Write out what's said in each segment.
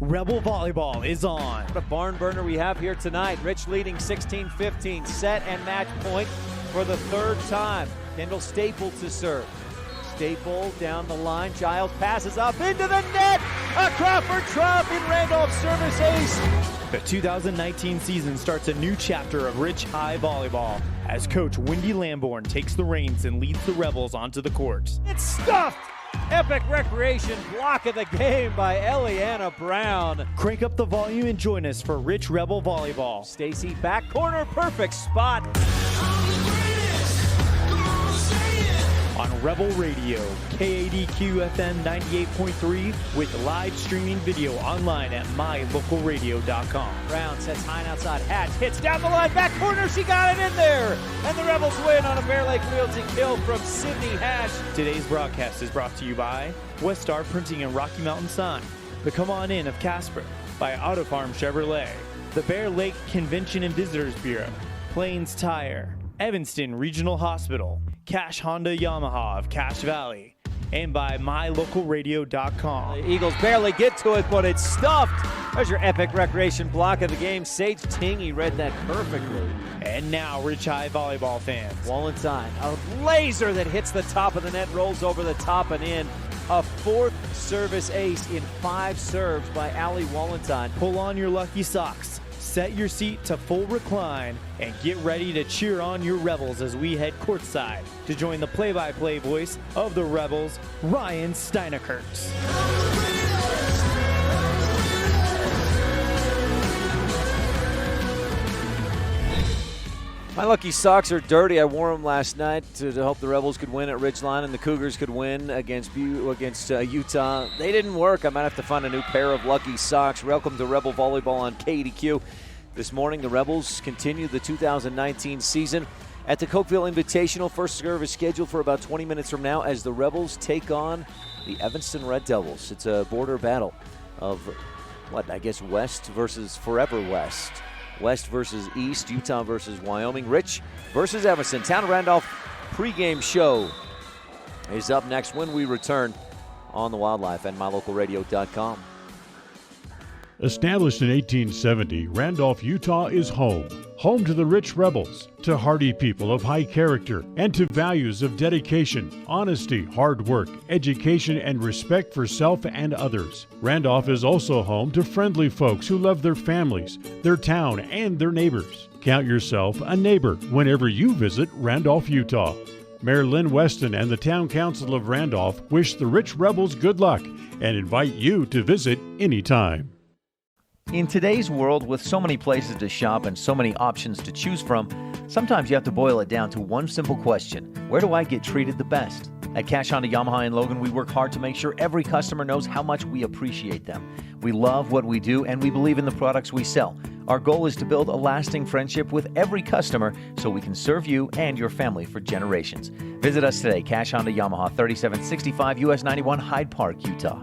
Rebel Volleyball is on. What a barn burner we have here tonight. Rich leading 16-15, set and match point for the third time. Kendall Staple to serve. Staple down the line. Giles passes up into the net. A Crawford drop in Randolph's service ace. The 2019 season starts a new chapter of Rich High Volleyball as coach Wendy Lamborn takes the reins and leads the Rebels onto the court. It's stuffed. Epic recreation block of the game by Eliana Brown. Crank up the volume and join us for Rich Rebel Volleyball. Stacy back corner, perfect spot. On Rebel Radio, KADQ FM 98.3 with live streaming video online at mylocalradio.com. Brown sets high and outside. Hatch hits down the line, back corner, she got it in there. And the Rebels win on a Bear Lake Realty kill from Sydney Hatch. Today's broadcast is brought to you by West Star Printing and Rocky Mountain Sign, the Come On In of Casper, by Auto Farm Chevrolet, the Bear Lake Convention and Visitors Bureau, Plains Tire, Evanston Regional Hospital, Cash Honda Yamaha of Cache Valley, and by mylocalradio.com. The Eagles barely get to it, but it's stuffed. There's your epic recreation block of the game. Sage Tingy read that perfectly. And now, Rich High Volleyball fans. Wallenstein, a laser that hits the top of the net, rolls over the top and in. A fourth service ace in 5 serves by Allie Wallenstein. Pull on your lucky socks, set your seat to full recline, and get ready to cheer on your Rebels as we head courtside to join the play-by-play voice of the Rebels, Ryan STEINECKERT. My lucky socks are dirty. I wore them last night to hope the Rebels could win at Ridgeline and the Cougars could win against Utah. They didn't work. I might have to find a new pair of lucky socks. Welcome to Rebel Volleyball on KADQ. This morning, the Rebels continue the 2019 season at the Cokeville Invitational. First serve is scheduled for about 20 minutes from now as the Rebels take on the Evanston Red Devils. It's a border battle of, West versus Forever West. West versus East, Utah versus Wyoming, Rich versus Evanston. Town of Randolph pregame show is up next when we return on the Wildlife and mylocalradio.com. Established in 1870, Randolph, Utah is home. Home to the rich Rebels, to hardy people of high character, and to values of dedication, honesty, hard work, education, and respect for self and others. Randolph is also home to friendly folks who love their families, their town, and their neighbors. Count yourself a neighbor whenever you visit Randolph, Utah. Mayor Lynn Weston and the Town Council of Randolph wish the rich Rebels good luck and invite you to visit anytime. In today's world, with so many places to shop and so many options to choose from, sometimes you have to boil it down to one simple question: where do I get treated the best? At Cash Honda Yamaha in Logan, we work hard to make sure every customer knows how much we appreciate them. We love what we do and we believe in the products we sell. Our goal is to build a lasting friendship with every customer so we can serve you and your family for generations. Visit us today, Cash Honda Yamaha, 3765 US 91, Hyde Park, Utah.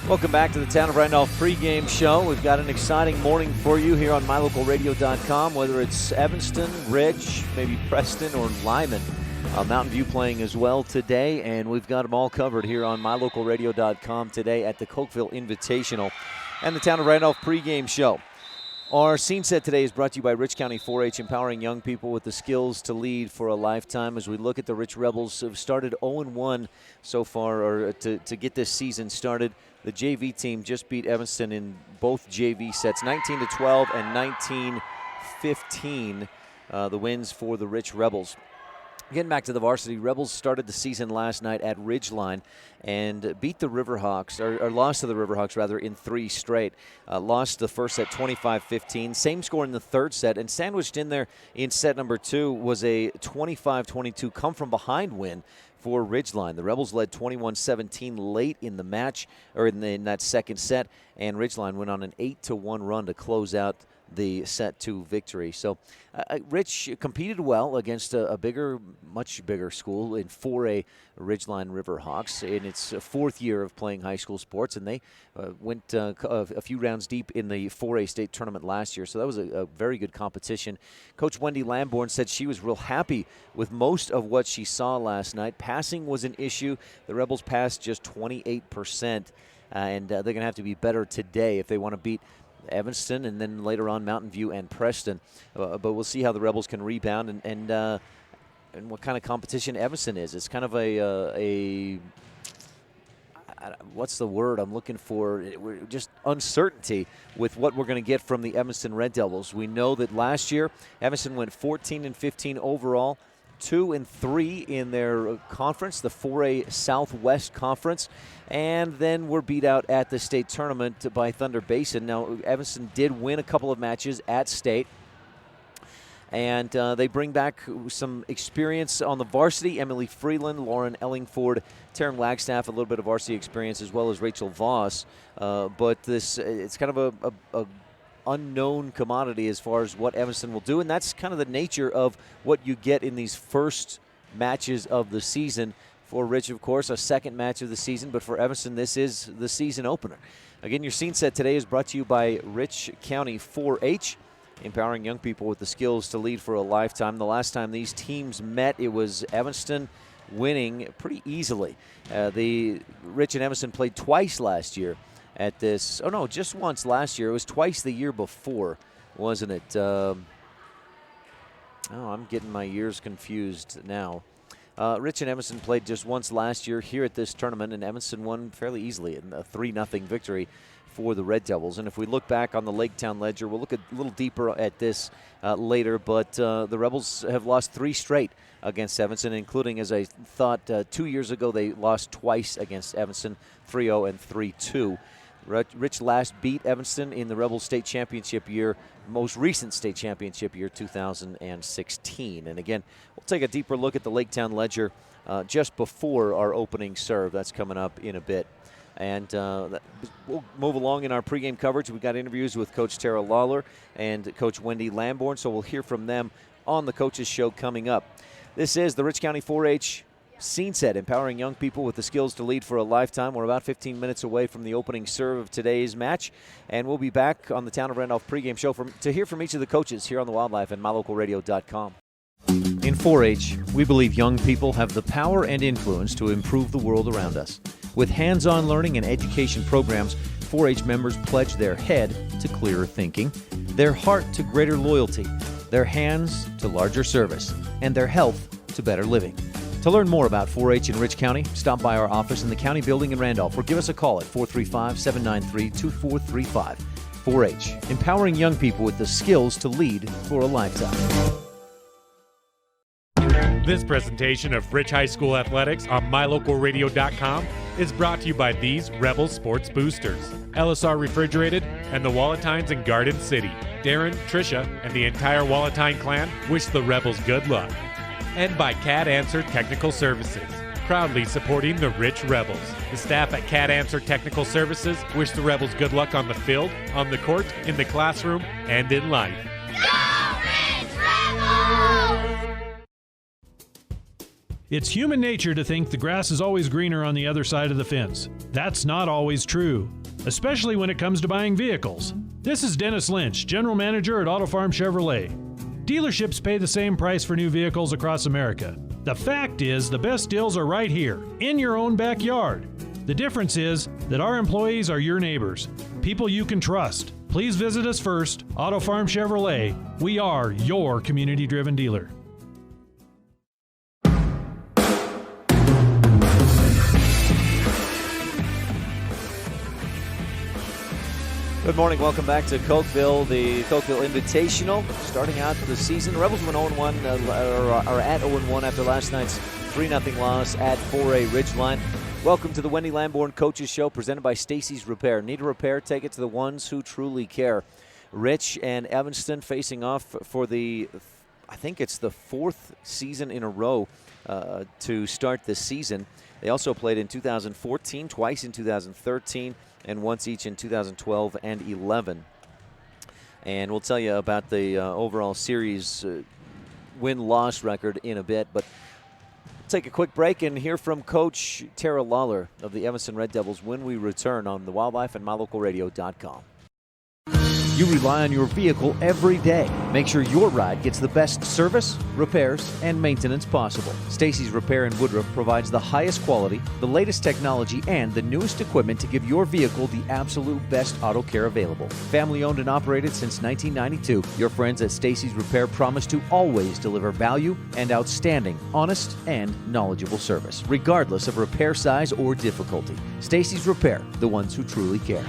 Welcome back to the Town of Randolph pregame show. We've got an exciting morning for you here on mylocalradio.com, whether it's Evanston, Ridge, maybe Preston, or Lyman. Mountain View playing as well today, and we've got them all covered here on mylocalradio.com today at the Cokeville Invitational and the Town of Randolph pregame show. Our scene set today is brought to you by Rich County 4-H, empowering young people with the skills to lead for a lifetime. As we look at the Rich Rebels, who have started 0-1 so far, or to get this season started. The JV team just beat Evanston in both JV sets, 19-12 and 19-15, the wins for the Rich Rebels. Getting back to the varsity, Rebels started the season last night at Ridgeline and beat the Riverhawks, or lost to the Riverhawks, rather, in 3 straight. Lost the first set 25-15, same score in the third set, and sandwiched in there in set number 2 was a 25-22 come-from-behind win for Ridgeline. The Rebels led 21-17 late in the match, or in that second set, and Ridgeline went on an 8-1 run to close out the set 2 victory. So Rich competed well against a bigger, much bigger school in 4A Ridgeline Riverhawks in its 4th year of playing high school sports, and they went a few rounds deep in the 4A state tournament last year. So that was a very good competition. Coach Wendy Lamborn said she was real happy with most of what she saw last night. Passing was an issue. The Rebels passed just 28%, and they're going to have to be better today if they want to beat Evanston and then later on Mountain View and Preston. But we'll see how the Rebels can rebound and what kind of competition Evanston is. It's kind of what's the word I'm looking for? Just uncertainty with what we're going to get from the Evanston Red Devils. We know that last year Evanston went 14-15 overall, 2-3 in their conference, the 4A Southwest Conference, and then were beat out at the state tournament by Thunder Basin. Now, Evanston did win a couple of matches at state, and they bring back some experience on the varsity. Emily Freeland, Lauren Ellingford, Taryn Wagstaff, a little bit of varsity experience, as well as Rachel Voss. But it's kind of a unknown commodity as far as what Evanston will do, and that's kind of the nature of what you get in these first matches of the season. For Rich, of course, a second match of the season, but for Evanston, this is the season opener. Again, your scene set today is brought to you by Rich County 4-H, empowering young people with the skills to lead for a lifetime. The last time these teams met, it was Evanston winning pretty easily. The Rich and Evanston played twice last year at this. Oh, no, just once last year. It was twice the year before, wasn't it? I'm getting my years confused now. Rich and Evanston played just once last year here at this tournament, and Evanston won fairly easily in a 3-0 victory for the Red Devils. And if we look back on the Lake Town ledger, we'll look a little deeper at this later, but the Rebels have lost 3 straight against Evanston, including, as I thought, 2 years ago they lost twice against Evanston, 3-0 and 3-2. Rich last beat Evanston in the Rebels state championship year, most recent state championship year, 2016. And again, we'll take a deeper look at the Lake Town ledger just before our opening serve. That's coming up in a bit. And we'll move along in our pregame coverage. We've got interviews with Coach Tara Lawler and Coach Wendy Lamborn, so we'll hear from them on the Coaches Show coming up. This is the Rich County 4-H Scene Set, empowering young people with the skills to lead for a lifetime. We're about 15 minutes away from the opening serve of today's match, and we'll be back on the Town of Randolph pregame show to hear from each of the coaches here on the Wildlife and MyLocalRadio.com. In 4-H, we believe young people have the power and influence to improve the world around us. With hands-on learning and education programs, 4-H members pledge their head to clearer thinking, their heart to greater loyalty, their hands to larger service, and their health to better living. To learn more about 4-H in Rich County, stop by our office in the county building in Randolph or give us a call at 435-793-2435. 4-H, empowering young people with the skills to lead for a lifetime. This presentation of Rich High School Athletics on MyLocalRadio.com is brought to you by these Rebel Sports Boosters, LSR Refrigerated, and the Walletines in Garden City. Darren, Tricia, and the entire Walletine clan wish the Rebels good luck. And by CAD Answer Technical Services, proudly supporting the Rich Rebels. The staff at CAD Answer Technical Services wish the Rebels good luck on the field, on the court, in the classroom, and in life. Go Rich Rebels! It's human nature to think the grass is always greener on the other side of the fence. That's not always true, especially when it comes to buying vehicles. This is Dennis Lynch, General Manager at Auto Farm Chevrolet. Dealerships pay the same price for new vehicles across America. The fact is, the best deals are right here, in your own backyard. The difference is that our employees are your neighbors, people you can trust. Please visit us first, Auto Farm Chevrolet. We are your community-driven dealer. Good morning. Welcome back to Cokeville, the Cokeville Invitational. Starting out the season, the Rebels went 0-1, are at 0-1 after last night's 3-0 loss at 4A Ridgeline. Welcome to the Wendy Lamborn Coaches Show, presented by Stacy's Repair. Need a repair? Take it to the ones who truly care. Rich and Evanston facing off for I think it's the 4th season in a row to start this season. They also played in 2014, twice in 2013, and once each in 2012 and 11. And we'll tell you about the overall series win-loss record in a bit. But we'll take a quick break and hear from Coach Tara Lawler of the Evanston Red Devils when we return on the Wildlife and MyLocalRadio.com. You rely on your vehicle every day. Make sure your ride gets the best service, repairs, and maintenance possible. Stacy's Repair in Woodruff provides the highest quality, the latest technology, and the newest equipment to give your vehicle the absolute best auto care available. Family owned and operated since 1992, your friends at Stacy's Repair promise to always deliver value and outstanding, honest, and knowledgeable service, regardless of repair size or difficulty. Stacy's Repair, the ones who truly care.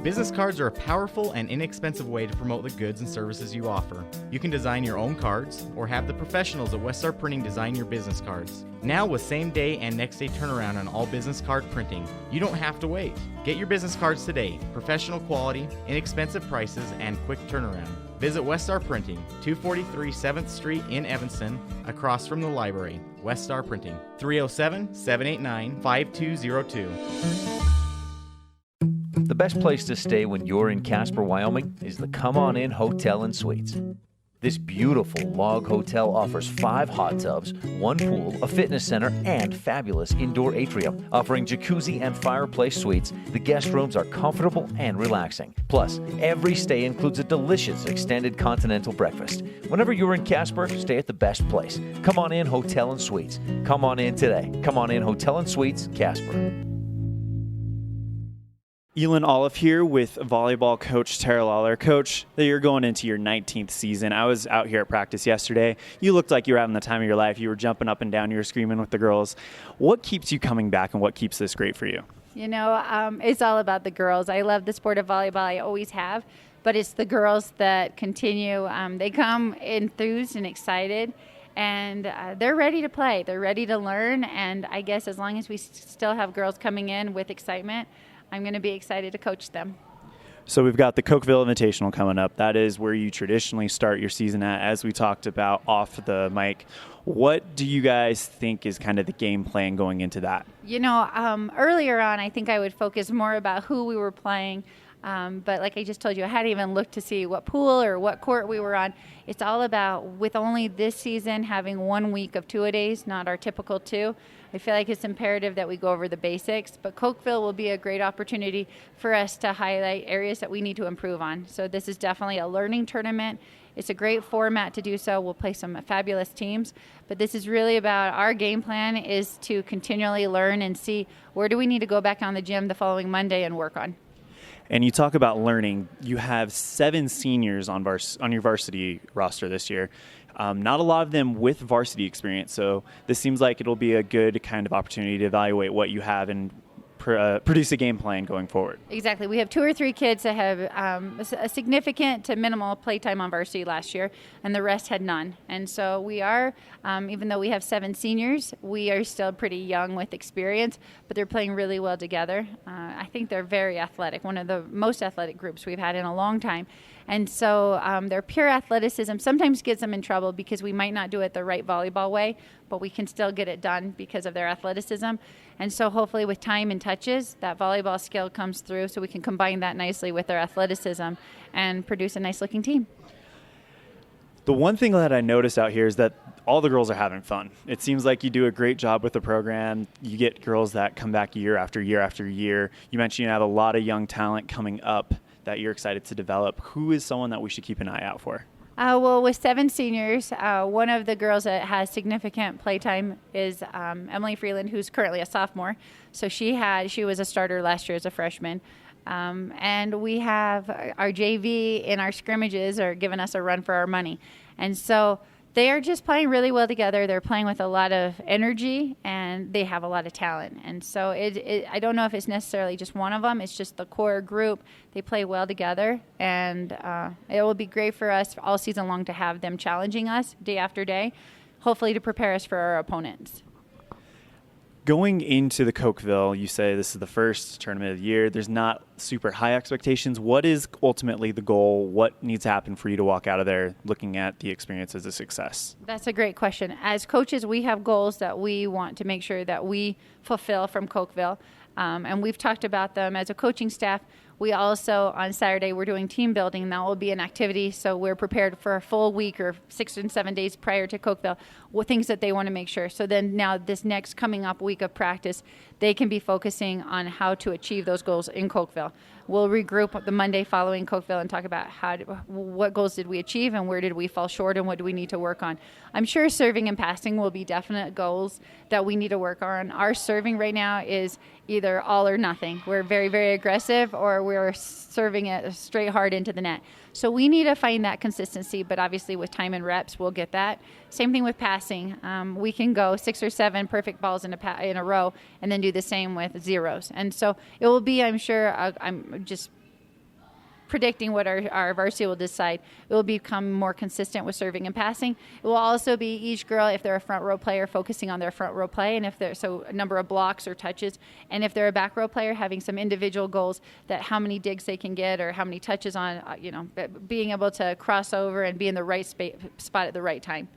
Business cards are a powerful and inexpensive way to promote the goods and services you offer. You can design your own cards or have the professionals at Westar Printing design your business cards. Now with same day and next day turnaround on all business card printing, you don't have to wait. Get your business cards today. Professional quality, inexpensive prices, and quick turnaround. Visit Westar Printing, 243 7th Street in Evanston, across from the library. Westar Printing, 307-789-5202. The best place to stay when you're in Casper, Wyoming is the Come On In Hotel and Suites. This beautiful log hotel offers 5 hot tubs, 1 pool, a fitness center, and fabulous indoor atrium. Offering jacuzzi and fireplace suites, the guest rooms are comfortable and relaxing. Plus, every stay includes a delicious extended continental breakfast. Whenever you're in Casper, stay at the best place. Come On In Hotel and Suites. Come on in today. Come On In Hotel and Suites, Casper. Elin Olive here with volleyball coach Tara Lawler. Coach, you're going into your 19th season. I was out here at practice yesterday. You looked like you were having the time of your life. You were jumping up and down. You were screaming with the girls. What keeps you coming back, and what keeps this great for you? You know, it's all about the girls. I love the sport of volleyball. I always have. But it's the girls that continue. They come enthused and excited. And they're ready to play. They're ready to learn. And I guess as long as we still have girls coming in with excitement, I'm going to be excited to coach them. So we've got the Cokeville Invitational coming up. That is where you traditionally start your season at, as we talked about off the mic. What do you guys think is kind of the game plan going into that? You know, earlier on, I think I would focus more about who we were playing. But like I just told you, I hadn't even looked to see what pool or what court we were on. It's all about, with only this season having 1 week of two-a-days, not our typical 2, I feel like it's imperative that we go over the basics. But Cokeville will be a great opportunity for us to highlight areas that we need to improve on. So this is definitely a learning tournament. It's a great format to do so. We'll play some fabulous teams. But this is really about our game plan is to continually learn and see where do we need to go back on the gym the following Monday and work on. And you talk about learning. You have 7 seniors on your varsity roster this year. Not a lot of them with varsity experience, so this seems like it'll be a good kind of opportunity to evaluate what you have and produce a game plan going forward. Exactly. We have 2 or 3 kids that have a significant to minimal playtime on varsity last year, and the rest had none. And so we are, even though we have 7 seniors, we are still pretty young with experience, but they're playing really well together. I think they're very athletic, one of the most athletic groups we've had in a long time. And so their pure athleticism sometimes gets them in trouble because we might not do it the right volleyball way, but we can still get it done because of their athleticism. And so hopefully with time and touches, that volleyball skill comes through so we can combine that nicely with their athleticism and produce a nice-looking team. The one thing that I noticed out here is that all the girls are having fun. It seems like you do a great job with the program. You get girls that come back year after year after year. You mentioned you have a lot of young talent coming up that you're excited to develop. Who is someone that we should keep an eye out for? Well, with 7 seniors, one of the girls that has significant playtime is Emily Freeland, who's currently a sophomore. So she was a starter last year as a freshman. And we have our JV in our scrimmages are giving us a run for our money. And so they are just playing really well together. They're playing with a lot of energy, and they have a lot of talent. And so I don't know if it's necessarily just one of them. It's just the core group. They play well together, and it will be great for us all season long to have them challenging us day after day, hopefully to prepare us for our opponents. Going into the Cokeville, you say this is the first tournament of the year. There's not super high expectations. What is ultimately the goal? What needs to happen for you to walk out of there looking at the experience as a success? That's a great question. As coaches, we have goals that we want to make sure that we fulfill from Cokeville. And we've talked about them as a coaching staff. We also, on Saturday, we're doing team building. That will be an activity, so we're prepared for a full week or 6 and 7 days prior to Cokeville, with things that they want to make sure. So then now this next coming up week of practice, they can be focusing on how to achieve those goals in Cokeville. We'll regroup the Monday following Cokeville and talk about what goals did we achieve and where did we fall short and what do we need to work on. I'm sure serving and passing will be definite goals that we need to work on. Our serving right now is either all or nothing. We're very, very aggressive, or we're serving it straight hard into the net. So we need to find that consistency, but obviously with time and reps, we'll get that. Same thing with passing. We can go 6 or 7 perfect balls in a row and then do the same with zeros. And so it will be, I'm sure, I'm just predicting what our varsity will decide. It will become more consistent with serving and passing. It will also be each girl, if they're a front row player, focusing on their front row play, and if they're a number of blocks or touches, and if they're a back row player, having some individual goals that how many digs they can get or how many touches on, being able to cross over and be in the right spot at the right time.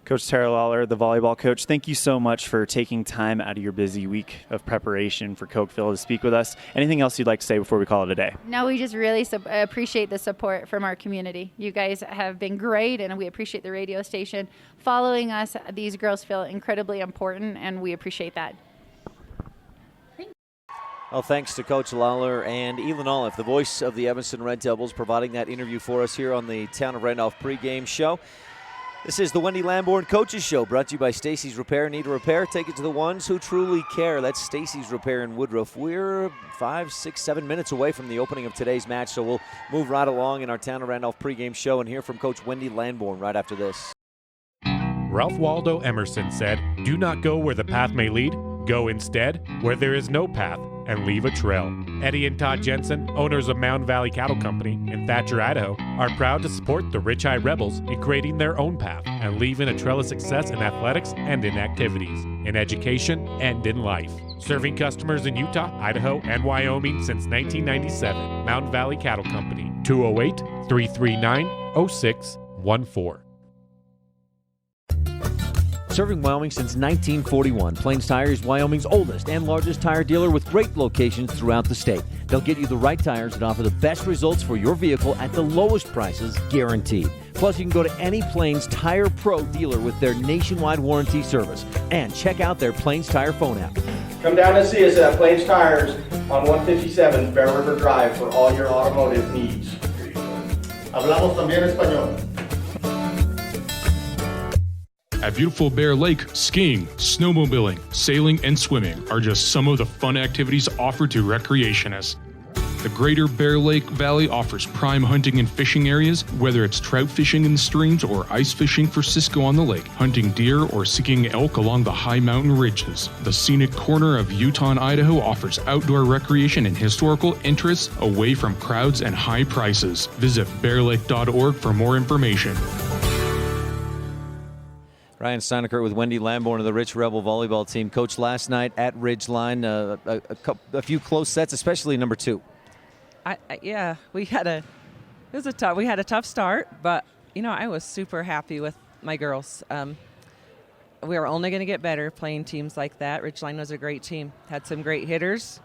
Coach Tara Lawler, the volleyball coach, thank you so much for taking time out of your busy week of preparation for Cokeville to speak with us. Anything else you'd like to say before we call it a day? No, we just really appreciate the support from our community. You guys have been great, and we appreciate the radio station following us. These girls feel incredibly important, and we appreciate that. Well, thanks to Coach Lawler and Elin Olive, the voice of the Evanston Red Devils, providing that interview for us here on the Town of Randolph pregame show. This is the Wendy Lamborn Coaches Show, brought to you by Stacy's Repair. Need a repair? Take it to the ones who truly care. That's Stacy's Repair in Woodruff. We're 5, 6, 7 minutes away from the opening of today's match, so we'll move right along in our Town of Randolph pregame show and hear from Coach Wendy Lamborn right after this. Ralph Waldo Emerson said, "Do not go where the path may lead. Go instead where there is no path and leave a trail." Eddie and Todd Jensen, owners of Mound Valley Cattle Company in Thatcher, Idaho, are proud to support the Rich High Rebels in creating their own path and leaving a trail of success in athletics and in activities, in education and in life. Serving customers in Utah, Idaho, and Wyoming since 1997. Mound Valley Cattle Company, 208-339-0614. Serving Wyoming since 1941, Plains Tire is Wyoming's oldest and largest tire dealer with great locations throughout the state. They'll get you the right tires that offer the best results for your vehicle at the lowest prices, guaranteed. Plus, you can go to any Plains Tire Pro dealer with their nationwide warranty service. And check out their Plains Tire phone app. Come down and see us at Plains Tires on 157 Bear River Drive for all your automotive needs. Hablamos también español. At beautiful Bear Lake, skiing, snowmobiling, sailing, and swimming are just some of the fun activities offered to recreationists. The Greater Bear Lake Valley offers prime hunting and fishing areas, whether it's trout fishing in the streams or ice fishing for Cisco on the lake, hunting deer or seeking elk along the high mountain ridges. The scenic corner of Utah and Idaho offers outdoor recreation and historical interests away from crowds and high prices. Visit bearlake.org for more information. Ryan STEINECKERT with Wendy Lamborn of the Rich Rebel volleyball team. Coach, last night at Ridgeline, a few close sets, especially number 2. We had a tough start, but I was super happy with my girls. We were only going to get better playing teams like that. Ridgeline was a great team, had some great hitters.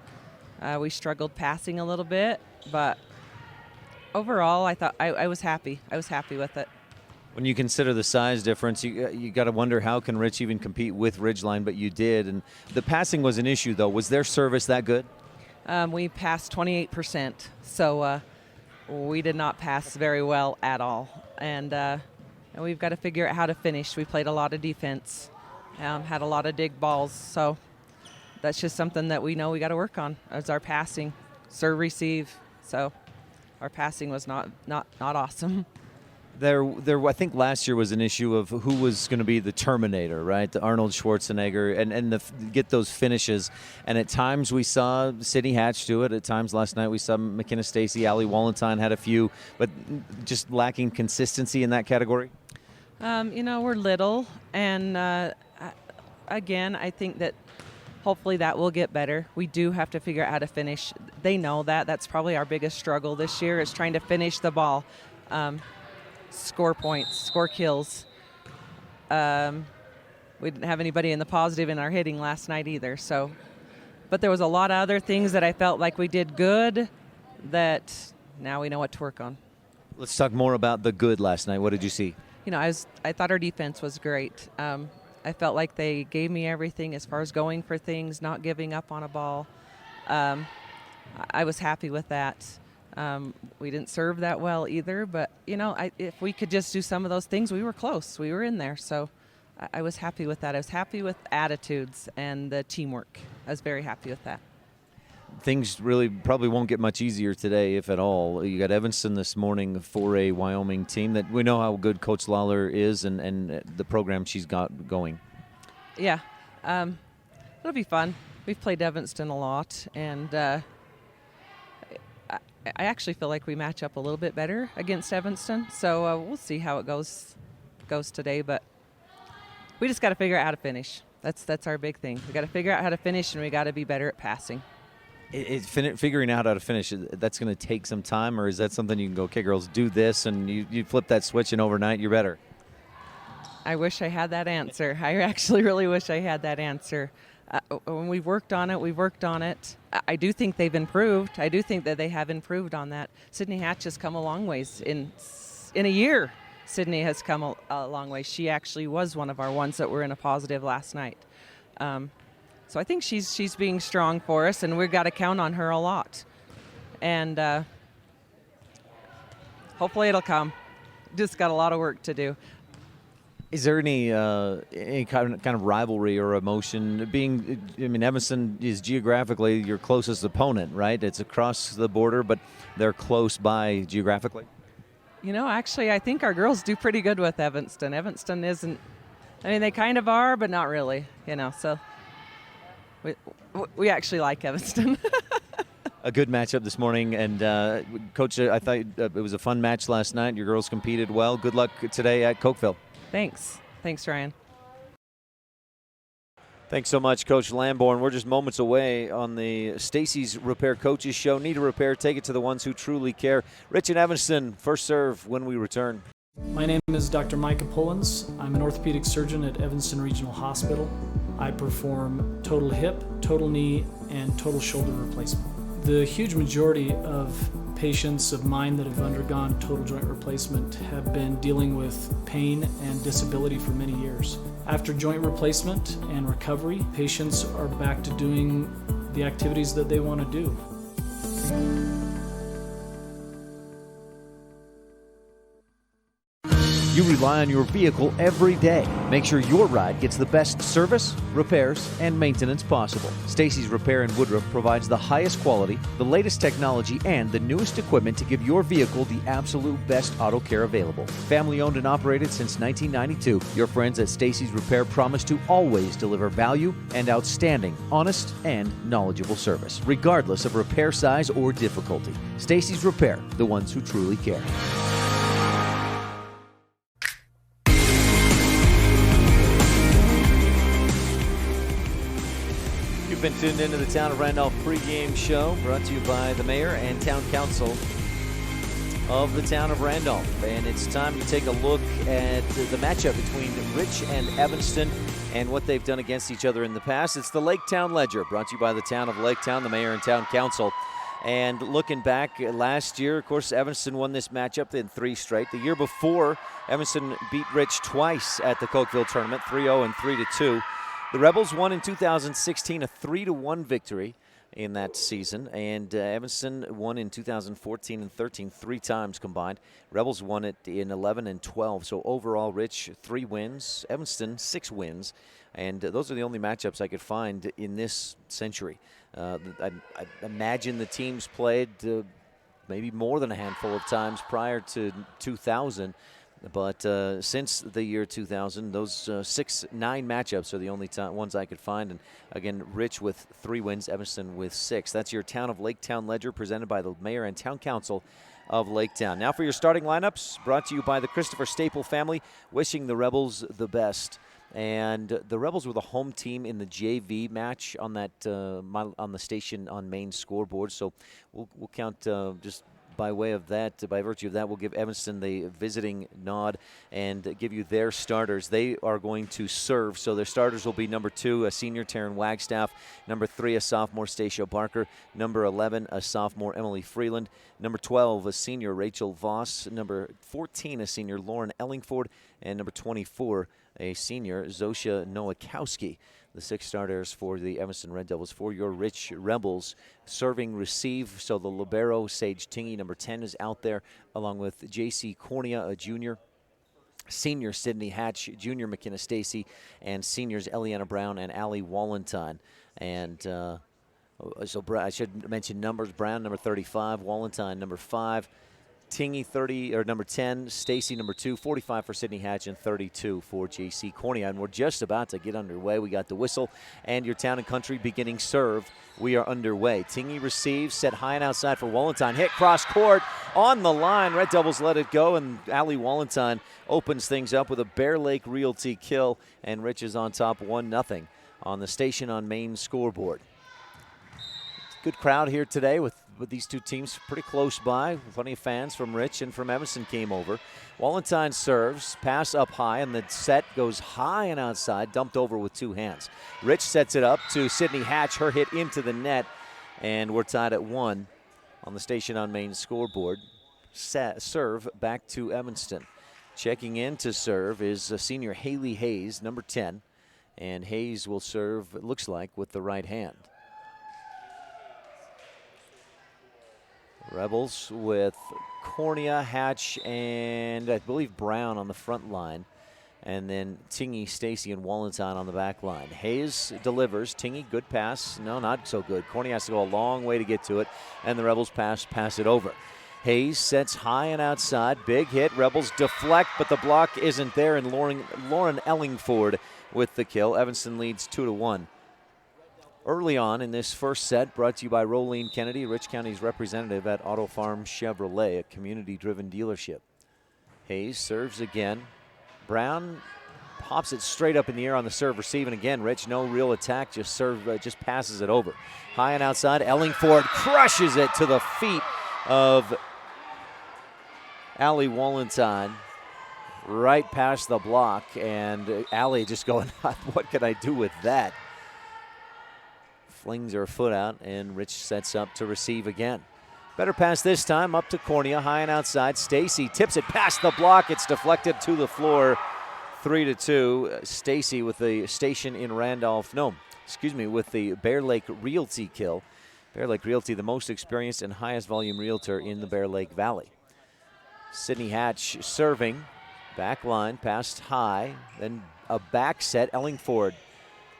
We struggled passing a little bit, but overall, I thought I was happy. I was happy with it. When you consider the size difference, you got to wonder how can Rich even compete with Ridgeline, but you did. And the passing was an issue, though. Was their service that good? We passed 28%, so we did not pass very well at all. And we've got to figure out how to finish. We played a lot of defense, had a lot of dig balls, so that's just something that we know we got to work on. As our passing, serve, receive. So our passing was not awesome. There. I think last year was an issue of who was going to be the Terminator, right? The Arnold Schwarzenegger, and get those finishes. And at times we saw Sydney Hatch do it. At times last night we saw McKenna Stacy, Allie Wallenstein had a few, but just lacking consistency in that category. We're little, and again, I think that hopefully that will get better. We do have to figure out how to finish. They know that. That's probably our biggest struggle this year is trying to finish the ball. Score points, score kills. We didn't have anybody in the positive in our hitting last night either. So but there was a lot of other things that I felt like we did good that now we know what to work on. Let's talk more about the good last night. What did you see? I thought our defense was great. I felt like they gave me everything as far as going for things, not giving up on a ball. I was happy with that. We didn't serve that well either, but, if we could just do some of those things, we were close. We were in there, so I was happy with that. I was happy with attitudes and the teamwork. I was very happy with that. Things really probably won't get much easier today, if at all. You got Evanston this morning for a Wyoming team that we know how good Coach Lawler is and the program she's got going. Yeah, it'll be fun. We've played Evanston a lot, and I actually feel like we match up a little bit better against Evanston. So we'll see how it goes today, but we just got to figure out how to finish. That's our big thing. We got to figure out how to finish, and we got to be better at passing. Figuring out how to finish, that's going to take some time, or is that something you can go, okay, girls, do this, and you flip that switch, and overnight you're better? I wish I had that answer. I actually really wish I had that answer. When we've worked on it. I do think they've improved. I do think that they have improved on that. Sydney Hatch has come a long ways. In a year, Sydney has come a long way. She actually was one of our ones that were in a positive last night. So I think she's being strong for us, and we've got to count on her a lot. And hopefully it'll come. Just got a lot of work to do. Is there any kind of rivalry or emotion? Evanston is geographically your closest opponent, right? It's across the border, but they're close by geographically. Actually, I think our girls do pretty good with Evanston. Evanston isn't. They kind of are, but not really. So we actually like Evanston. A good matchup this morning, and Coach, I thought it was a fun match last night. Your girls competed well. Good luck today at Cokeville. Thanks, Ryan. Thanks so much, Coach Lamborn. We're just moments away on the Stacy's Repair Coaches Show. Need a repair? Take it to the ones who truly care. Rich and Evanston, first serve when we return. My name is Dr. Micah Pullins. I'm an orthopedic surgeon at Evanston Regional Hospital. I perform total hip, total knee, and total shoulder replacement. The huge majority of patients of mine that have undergone total joint replacement have been dealing with pain and disability for many years. After joint replacement and recovery, patients are back to doing the activities that they want to do. You rely on your vehicle every day. Make sure your ride gets the best service, repairs, and maintenance possible. Stacy's Repair in Woodruff provides the highest quality, the latest technology, and the newest equipment to give your vehicle the absolute best auto care available. Family owned and operated since 1992, your friends at Stacy's Repair promise to always deliver value and outstanding, honest, and knowledgeable service, regardless of repair size or difficulty. Stacy's Repair, the ones who truly care. You've been tuned into the Town of Randolph pregame show, brought to you by the Mayor and Town Council of the Town of Randolph. And it's time to take a look at the matchup between Rich and Evanston and what they've done against each other in the past. It's the Laketown Ledger, brought to you by the Town of Laketown, the Mayor and Town Council. And looking back last year, of course, Evanston won this matchup in 3 straight. The year before, Evanston beat Rich twice at the Cokeville tournament, 3-0 and 3-2. The Rebels won in 2016, a 3-1 victory in that season, and Evanston won in 2014 and 13, 3 times combined. Rebels won it in 11 and 12, so overall, Rich, 3 wins, Evanston, 6 wins, and those are the only matchups I could find in this century. I imagine the teams played maybe more than a handful of times prior to 2000, but since the year 2000, those 6-9 matchups are the only ones I could find. And again, Rich with 3 wins, Evanston with 6. That's your Town of Laketown Ledger presented by the Mayor and Town Council of Laketown. Now for your starting lineups, brought to you by the Christopher Staple family, wishing the Rebels the best. And the Rebels were the home team in the JV match on that on the station on main scoreboard. So we'll count just by way of that, by virtue of that, we'll give Evanston the visiting nod and give you their starters. They are going to serve, so their starters will be number 2, a senior, Taryn Wagstaff, number 3, a sophomore, Stacia Barker, number 11, a sophomore, Emily Freeland, number 12, a senior, Rachel Voss, number 14, a senior, Lauren Ellingford, and number 24, a senior, Zosia Nowakowski. The 6 starters for the Evanston Red Devils. For your Rich Rebels, serving receive, so the libero, Sage Tingy, number 10, is out there, along with J.C. Cornea, a junior, senior, Sydney Hatch, junior, McKenna Stacy, and seniors, Eliana Brown and Allie Wallentine. And so I should mention numbers. Brown, number 35, Wallentine, number 5, Tingy, 30, or number 10, Stacy, number 2, 45 for Sydney Hatch, and 32 for J.C. Cornea. And we're just about to get underway. We got the whistle and your Town and Country beginning serve. We are underway. Tingy receives, set high and outside for Wallentine. Hit cross court on the line. Red Devils let it go, and Allie Wallentine opens things up with a Bear Lake Realty kill, and Rich is on top 1-0 on the Station on Main scoreboard. Good crowd here today with these two teams pretty close by. Plenty of fans from Rich and from Evanston came over. Wallentine serves, pass up high, and the set goes high and outside, dumped over with 2 hands. Rich sets it up to Sydney Hatch, her hit into the net, and we're tied at 1 on the Station on Main scoreboard. Serve back to Evanston. Checking in to serve is senior Haley Hayes, number 10, and Hayes will serve, it looks like, with the right hand. Rebels with Cornea, Hatch, and I believe Brown on the front line. And then Tingy, Stacy, and Wallentine on the back line. Hayes delivers. Tingy, good pass. No, not so good. Cornea has to go a long way to get to it. And the Rebels pass it over. Hayes sets high and outside. Big hit. Rebels deflect, but the block isn't there. And Lauren Ellingford with the kill. Evanston leads 2-1. Early on in this first set, brought to you by Rolene Kennedy, Rich County's representative at Auto Farm Chevrolet, a community-driven dealership. Hayes serves again. Brown pops it straight up in the air on the serve receive, and again, Rich, no real attack, just passes it over. High and outside, Ellingford crushes it to the feet of Allie Wallentine, right past the block, and Allie just going, what can I do with that? Flings her foot out, and Rich sets up to receive again. Better pass this time, up to Cornea, high and outside. Stacy tips it past the block. It's deflected to the floor, 3-2. Stacy with the Station in Randolph, with the Bear Lake Realty kill. Bear Lake Realty, the most experienced and highest volume realtor in the Bear Lake Valley. Sydney Hatch serving, back line, passed high, then a back set. Ellingford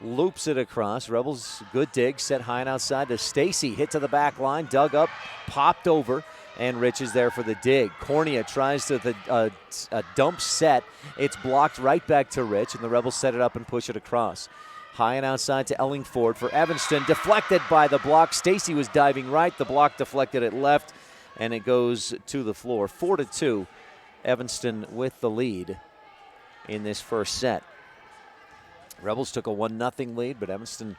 loops it across. Rebels, good dig, set high and outside to Stacy. Hit to the back line, dug up, popped over, and Rich is there for the dig. Cornea tries to a dump set. It's blocked right back to Rich, and the Rebels set it up and push it across. High and outside to Ellingford for Evanston. Deflected by the block. Stacy was diving right. The block deflected it left, and it goes to the floor. 4-2, Evanston with the lead in this first set. Rebels took a 1-0 lead, but Evanston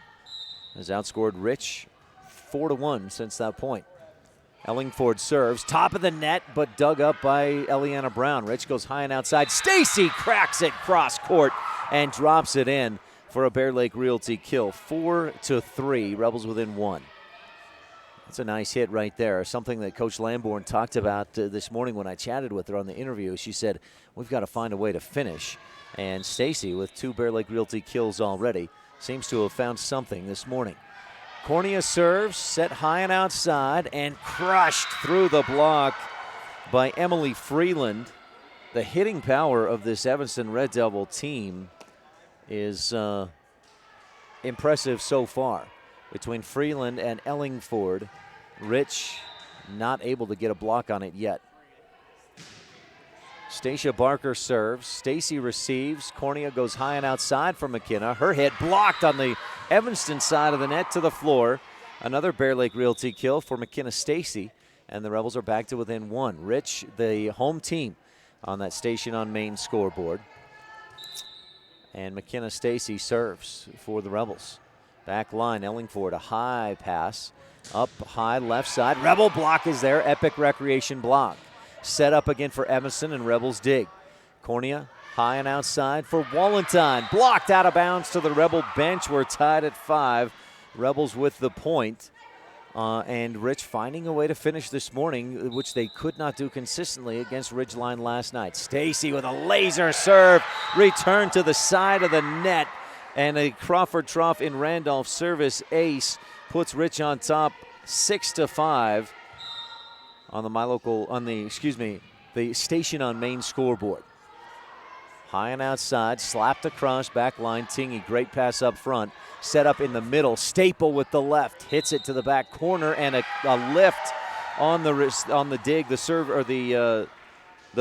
has outscored Rich 4-1 since that point. Ellingford serves, top of the net, but dug up by Eliana Brown. Rich goes high and outside. Stacy cracks it cross court and drops it in for a Bear Lake Realty kill. 4-3, Rebels within 1. That's a nice hit right there. Something that Coach Lamborn talked about this morning when I chatted with her on the interview. She said, we've got to find a way to finish. And Stacy, with 2 Bear Lake Realty kills already, seems to have found something this morning. Cornea serves, set high and outside, and crushed through the block by Emily Freeland. The hitting power of this Evanston Red Devil team is impressive so far. Between Freeland and Ellingford, Rich not able to get a block on it yet. Stacia Barker serves. Stacy receives. Cornea goes high and outside for McKenna. Her hit blocked on the Evanston side of the net to the floor. Another Bear Lake Realty kill for McKenna Stacy, and the Rebels are back to within 1. Rich, the home team, on that Station on Main scoreboard. And McKenna Stacy serves for the Rebels. Back line, Ellingford, a high pass. Up high, left side. Rebel block is there. Epic Recreation block. Set up again for Evanston, and Rebels dig. Cornea high and outside for Wallentine. Blocked out of bounds to the Rebel bench. We're tied at 5. Rebels with the point. And Rich finding a way to finish this morning, which they could not do consistently against Ridgeline last night. Stacy with a laser serve. Return to the side of the net. And a Crawford Trough in Randolph service ace puts Rich on top 6-5 on the Station on Main scoreboard. High and outside, slapped across, back line. Tingy, great pass up front. Set up in the middle. Staple with the left, hits it to the back corner, and a lift on the dig, the serve or the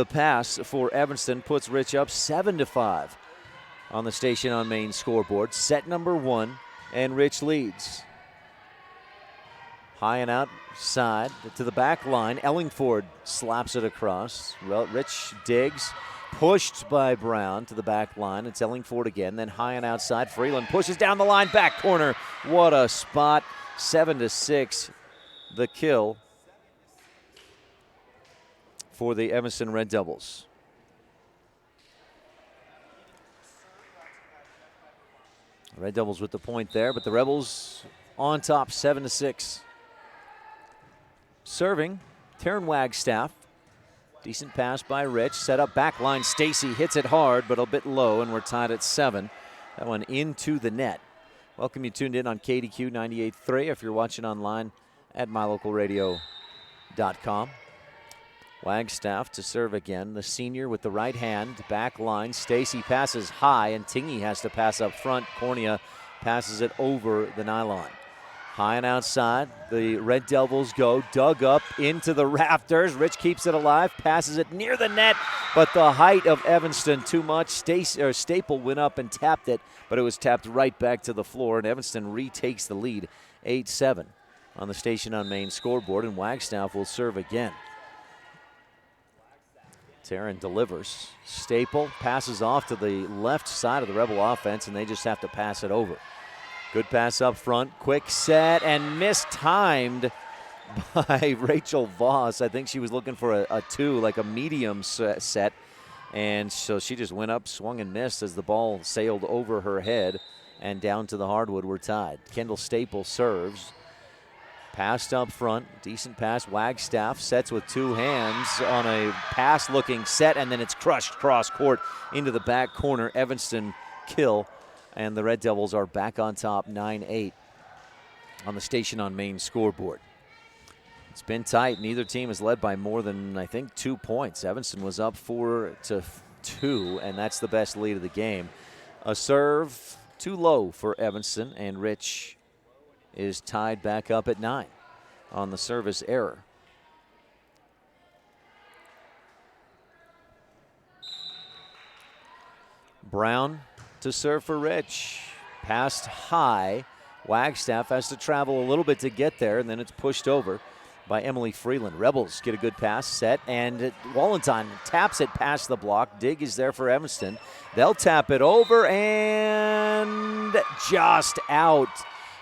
pass for Evanston puts Rich up 7-5 on the Station on Main scoreboard. Set number 1, and Rich leads. High and outside to the back line. Ellingford slaps it across. Rich digs. Pushed by Brown to the back line. It's Ellingford again. Then high and outside. Freeland pushes down the line. Back corner. What a spot. 7-6. The kill for the Evanston Red Devils. Red Devils with the point there, but the Rebels on top 7-6. Serving, Taryn Wagstaff. Decent pass by Rich. Set up back line. Stacy hits it hard, but a bit low, and we're tied at 7. That one into the net. Welcome, you tuned in on KADQ 98.3 if you're watching online at mylocalradio.com. Wagstaff to serve again. The senior with the right hand. Back line. Stacy passes high, and Tingy has to pass up front. Cornea passes it over the nylon. High and outside, the Red Devils go, dug up into the rafters. Rich keeps it alive, passes it near the net, but the height of Evanston too much. Staple went up and tapped it, but it was tapped right back to the floor, and Evanston retakes the lead, 8-7 on the Station on Main scoreboard, and Wagstaff will serve again. Taryn delivers. Staple passes off to the left side of the Rebel offense, and they just have to pass it over. Good pass up front, quick set, and mistimed by Rachel Voss. I think she was looking for a 2, like a medium set, and so she just went up, swung and missed as the ball sailed over her head and down to the hardwood. We're tied. Kendall Staple serves. Passed up front, decent pass. Wagstaff sets with 2 hands on a pass-looking set, and then it's crushed cross court into the back corner. Evanston kill. And the Red Devils are back on top 9-8 on the Station on Main scoreboard. It's been tight. Neither team has led by more than, I think, 2 points. Evanston was up 4-2, and that's the best lead of the game. A serve too low for Evanston, and Rich is tied back up at 9 on the service error. Brown to serve for Rich. Passed high. Wagstaff has to travel a little bit to get there, and then it's pushed over by Emily Freeland. Rebels get a good pass set, and Wallentine taps it past the block. Dig is there for Evanston. They'll tap it over, and just out.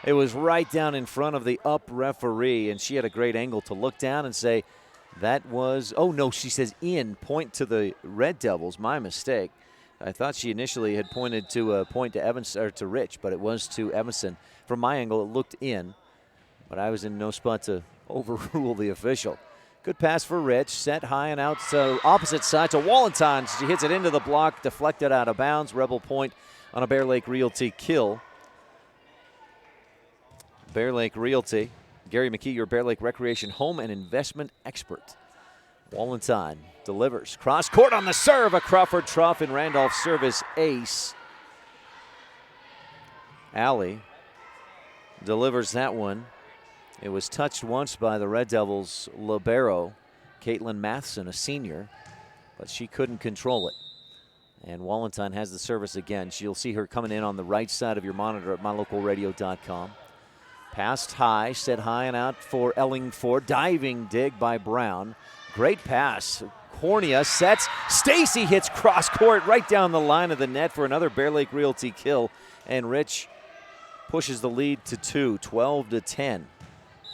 It was right down in front of the up referee, and she had a great angle to look down and say, that was, oh no, she says in, point to the Red Devils. My mistake. I thought she initially had pointed to Evanston or to Rich, but it was to Evanston. From my angle, it looked in, but I was in no spot to overrule the official. Good pass for Rich, set high and out to opposite side to Wallentine. She hits it into the block, deflected out of bounds. Rebel point on a Bear Lake Realty kill. Bear Lake Realty. Gary McKee, your Bear Lake Recreation home and investment expert. Wallentine delivers. Cross court on the serve. A Crawford Trough in Randolph service ace. Alley delivers that one. It was touched once by the Red Devils' libero, Caitlin Matheson, a senior, but she couldn't control it. And Wallentine has the service again. You'll see her coming in on the right side of your monitor at mylocalradio.com. Passed high, set high and out for Ellingford. Diving dig by Brown. Great pass. Cornea sets. Stacy hits cross court right down the line of the net for another Bear Lake Realty kill. And Rich pushes the lead to 2, 12-10.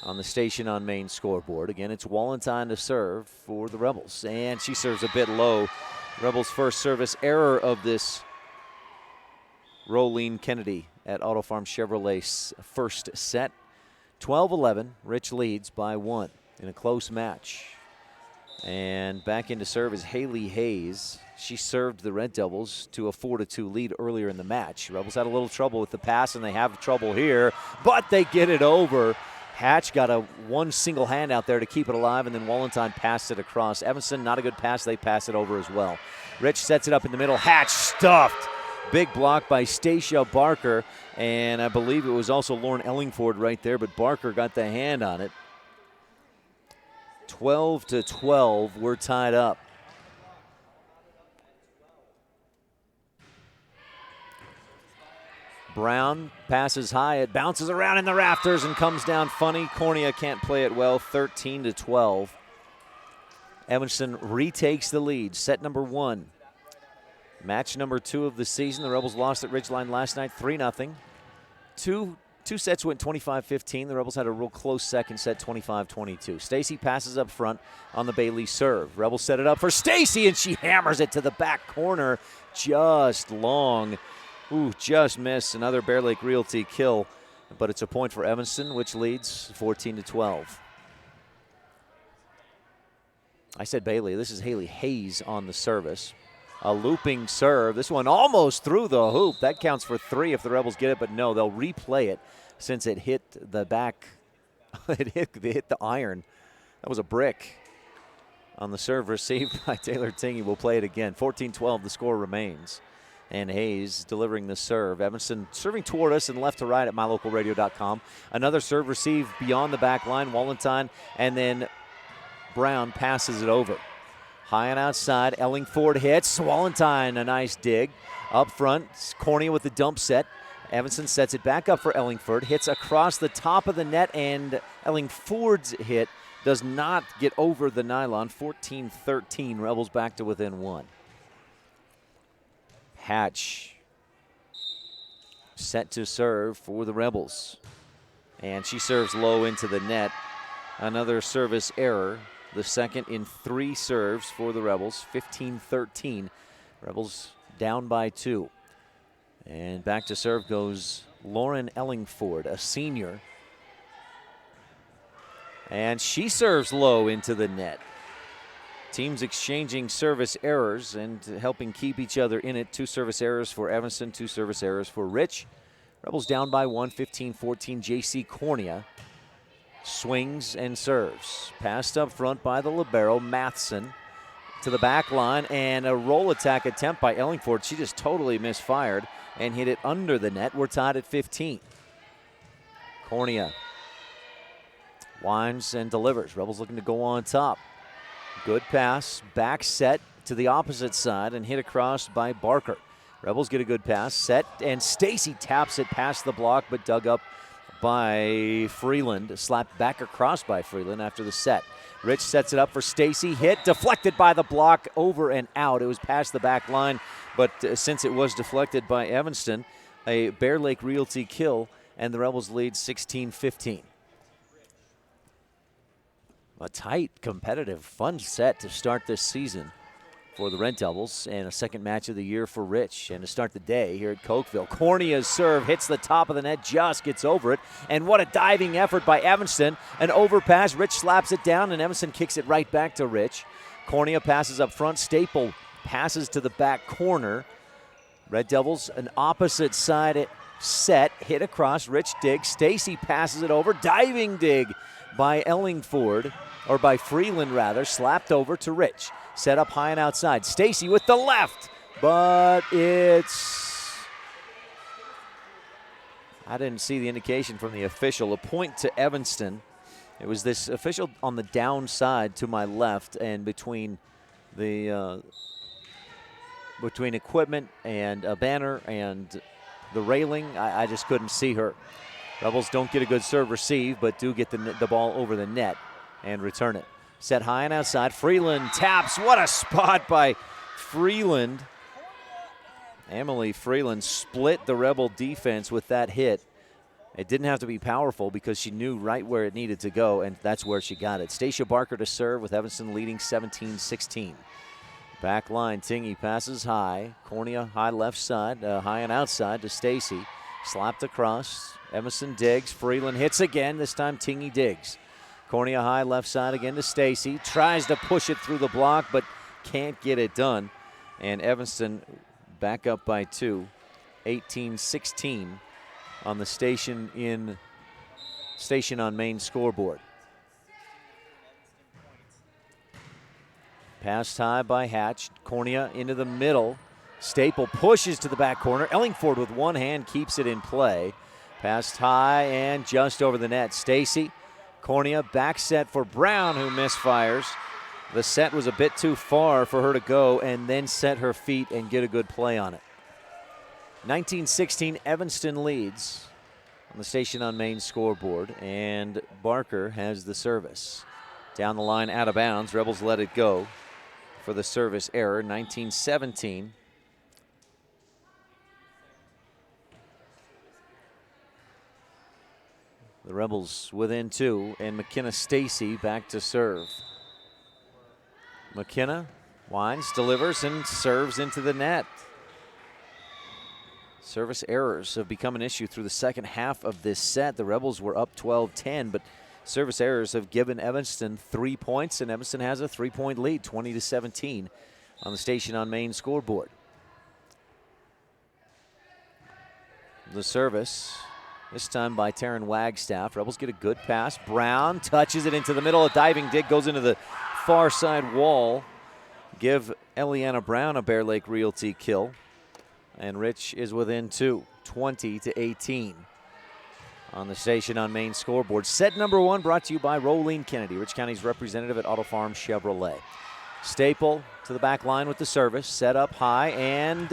on the Station on Main scoreboard. Again, it's Wallenstein to serve for the Rebels, and she serves a bit low. Rebels' first service error of this. Rolene Kennedy at Auto Farm Chevrolet's first set. 12-11, Rich leads by 1 in a close match. And back into serve is Haley Hayes. She served the Red Devils to a 4-2 lead earlier in the match. Rebels had a little trouble with the pass, and they have trouble here, but they get it over. Hatch got one single hand out there to keep it alive, and then Wallenstein passed it across. Evanston, not a good pass. They pass it over as well. Rich sets it up in the middle. Hatch stuffed. Big block by Stacia Barker, and I believe it was also Lauren Ellingford right there, but Barker got the hand on it. 12-12, we're tied up. Brown passes high, it bounces around in the rafters and comes down funny. Cornea can't play it well, 13-12. Evanston retakes the lead, set number 1. Match number 2 of the season. The Rebels lost at Ridgeline last night, 3-0. Two sets went 25-15. The Rebels had a real close second set, 25-22. Stacy passes up front on the Bailey serve. Rebels set it up for Stacy, and she hammers it to the back corner. Just long. Ooh, just missed. Another Bear Lake Realty kill, but it's a point for Evanston, which leads 14-12. I said Bailey. This is Haley Hayes on the service. A looping serve. This one almost through the hoop. That counts for 3 if the Rebels get it, but no, they'll replay it since it hit the back. it hit the iron. That was a brick on the serve received by Taylor Tingey. We'll play it again. 14-12, the score remains. And Hayes delivering the serve. Evanston serving toward us and left to right at mylocalradio.com. Another serve received beyond the back line. Wallenstein, and then Brown passes it over. High and outside, Ellingford hits. Wallenstein, a nice dig. Up front, Cornea with the dump set. Evanston sets it back up for Ellingford. Hits across the top of the net, and Ellingford's hit does not get over the nylon. 14-13, Rebels back to within 1. Hatch set to serve for the Rebels. And she serves low into the net. Another service error. The second in 3 serves for the Rebels, 15-13. Rebels down by 2. And back to serve goes Lauren Ellingford, a senior. And she serves low into the net. Teams exchanging service errors and helping keep each other in it. 2 service errors for Evanston, 2 service errors for Rich. Rebels down by 1, 15-14. J.C. Cornea swings and serves. Passed up front by the libero, Matheson, to the back line, and a roll attack attempt by Ellingford. She just totally misfired and hit it under the net. We're tied at 15. Cornea winds and delivers. Rebels looking to go on top. Good pass, back set to the opposite side and hit across by Barker. Rebels get a good pass, set, and Stacy taps it past the block, but dug up by Freeland, slapped back across by Freeland after the set. Rich sets it up for Stacy, hit, deflected by the block, over and out. It was past the back line, but since it was deflected by Evanston, a Bear Lake Realty kill, and the Rebels lead 16-15. A tight, competitive, fun set to start this season for the Red Devils, and a second match of the year for Rich. And to start the day here at Cokeville, Cornea's serve hits the top of the net, just gets over it. And what a diving effort by Evanston. An overpass, Rich slaps it down, and Evanston kicks it right back to Rich. Cornea passes up front, Staple passes to the back corner. Red Devils, an opposite side set, hit across, Rich dig, Stacy passes it over, diving dig by Ellingford, or by Freeland rather, slapped over to Rich. Set up high and outside. Stacy with the left, but it's... I didn't see the indication from the official. A point to Evanston. It was this official on the downside to my left, and between the between equipment and a banner and the railing, I just couldn't see her. Rebels don't get a good serve receive, but do get the ball over the net and return it. Set high and outside. Freeland taps. What a spot by Freeland. Emily Freeland split the Rebel defense with that hit. It didn't have to be powerful because she knew right where it needed to go, and that's where she got it. Stacia Barker to serve with Evanston leading 17-16. Back line, Tingy passes high. Cornea high left side, high and outside to Stacy. Slapped across. Evanston digs. Freeland hits again. This time Tingy digs. Cornea high left side again to Stacy. Tries to push it through the block, but can't get it done. And Evanston back up by 2, 18-16 on the Station on Main scoreboard. Passed high by Hatch. Cornea into the middle. Staple pushes to the back corner. Ellingford with one hand keeps it in play. Passed high and just over the net. Stacy. Cornea back set for Brown, who misfires. The set was a bit too far for her to go and then set her feet and get a good play on it. 19-16, Evanston leads on the Station on Main scoreboard, and Barker has the service. Down the line, out of bounds. Rebels let it go for the service error. 19-17. The Rebels within 2, and McKenna Stacy back to serve. McKenna winds, delivers, and serves into the net. Service errors have become an issue through the second half of this set. The Rebels were up 12-10, but service errors have given Evanston 3 points, and Evanston has a 3-point lead, 20-17 on the Station on Main scoreboard. The service, this time by Taryn Wagstaff. Rebels get a good pass. Brown touches it into the middle. A diving dig goes into the far side wall. Give Eliana Brown a Bear Lake Realty kill. And Rich is within 2, 20-18 on the Station on Main scoreboard. Set number 1 brought to you by Rolene Kennedy, Rich County's representative at Auto Farm Chevrolet. Staple to the back line with the service, set up high and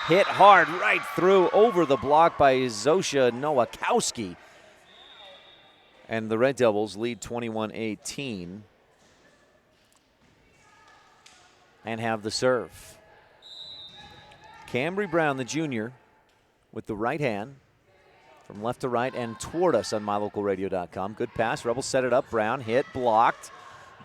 hit hard right through over the block by Zosha Nowakowski. And the Red Devils lead 21-18 and have the serve. Cambry Brown, the junior, with the right hand from left to right and toward us on mylocalradio.com. Good pass. Rebels set it up. Brown hit, blocked,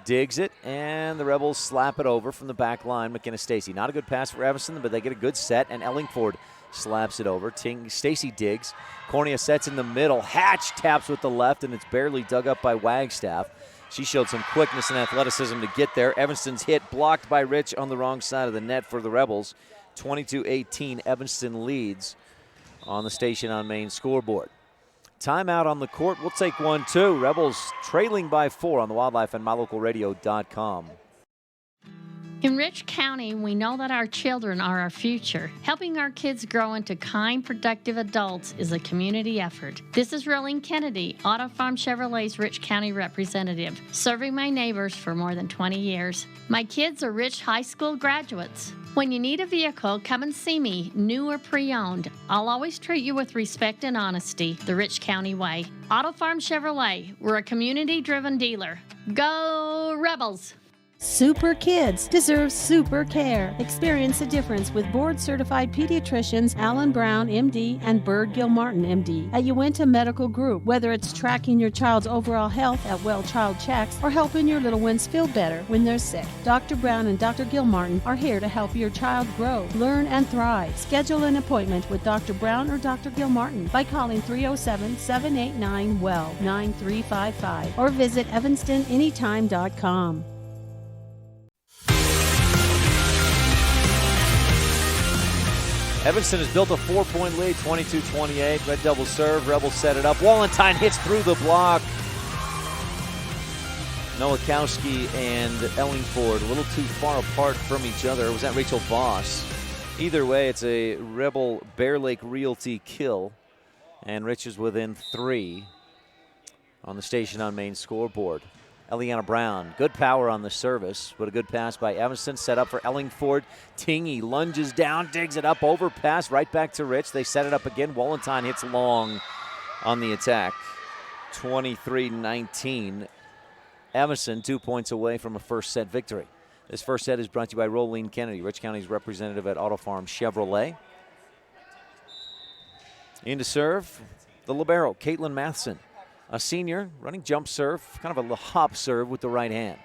digs it, and the Rebels slap it over from the back line. McKenna Stacy. Not a good pass for Evanston, but they get a good set, and Ellingford slaps it over. Stacy digs. Cornea sets in the middle. Hatch taps with the left, and it's barely dug up by Wagstaff. She showed some quickness and athleticism to get there. Evanston's hit blocked by Rich on the wrong side of the net for the Rebels. 22-18, Evanston leads on the Station on Main scoreboard. Timeout on the court. We'll take 1, 2. Rebels trailing by 4 on the Wildlife and mylocalradio.com. In Rich County, we know that our children are our future. Helping our kids grow into kind, productive adults is a community effort. This is Rolene Kennedy, Auto Farm Chevrolet's Rich County representative, serving my neighbors for more than 20 years. My kids are Rich High School graduates. When you need a vehicle, come and see me, new or pre-owned. I'll always treat you with respect and honesty, the Rich County way. Auto Farm Chevrolet, we're a community-driven dealer. Go Rebels! Super kids deserve super care. Experience the difference with board-certified pediatricians Alan Brown, MD, and Bird Gilmartin, MD, at Uinta Medical Group. Whether it's tracking your child's overall health at Well Child Checks or helping your little ones feel better when they're sick, Dr. Brown and Dr. Gilmartin are here to help your child grow, learn, and thrive. Schedule an appointment with Dr. Brown or Dr. Gilmartin by calling 307-789-WELL 9355 or visit evanstonanytime.com. Evanston has built a 4-point lead, 22-28. Red Devils serve. Rebels set it up. Wallenstein hits through the block. Nowakowski and Ellingford a little too far apart from each other. Was that Rachel Voss? Either way, it's a Rebel Bear Lake Realty kill. And Rich is within 3 on the Station on Main scoreboard. Eliana Brown, good power on the service, but a good pass by Evanston, set up for Ellingford. Tingy lunges down, digs it up, overpass, right back to Rich. They set it up again. Wallenstein hits long on the attack. 23-19. Evanston 2 points away from a first set victory. This first set is brought to you by Rolene Kennedy, Rich County's representative at Auto Farm Chevrolet. In to serve, the libero, Caitlin Matheson, a senior, running jump serve, kind of a hop serve with the right hand.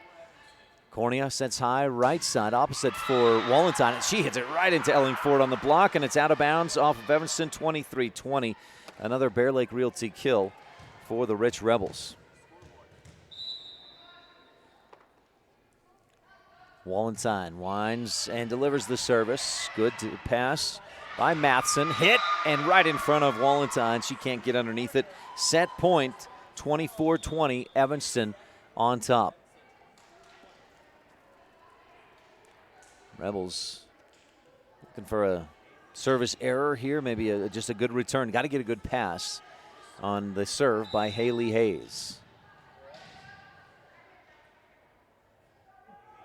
Cornea sets high, right side, opposite for Wallenstein, and she hits it right into Ellingford on the block, and it's out of bounds off of Evanston, 23-20. Another Bear Lake Realty kill for the Rich Rebels. Wallenstein winds and delivers the service. Good pass by Matheson. Hit and right in front of Wallenstein. She can't get underneath it. Set point, 24-20, Evanston on top. Rebels looking for a service error here, maybe just a good return. Got to get a good pass on the serve by Haley Hayes.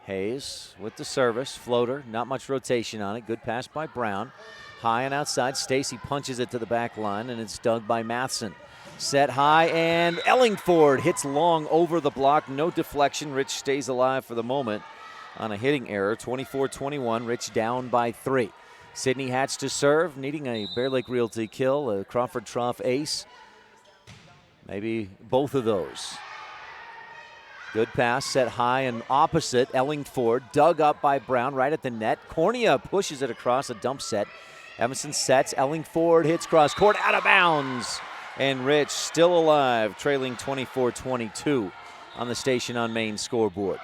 Hayes with the service, floater, not much rotation on it. Good pass by Brown. High and outside, Stacy punches it to the back line, and it's dug by Matheson. Set high, and Ellingford hits long over the block. No deflection. Rich stays alive for the moment on a hitting error. 24-21, Rich down by 3. Sydney Hatch to serve, needing a Bear Lake Realty kill, a Crawford Trough ace. Maybe both of those. Good pass, set high and opposite. Ellingford dug up by Brown right at the net. Cornea pushes it across a dump set. Evanston sets, Ellingford hits cross court, out of bounds. And Rich still alive, trailing 24-22 on the Station on Main scoreboard.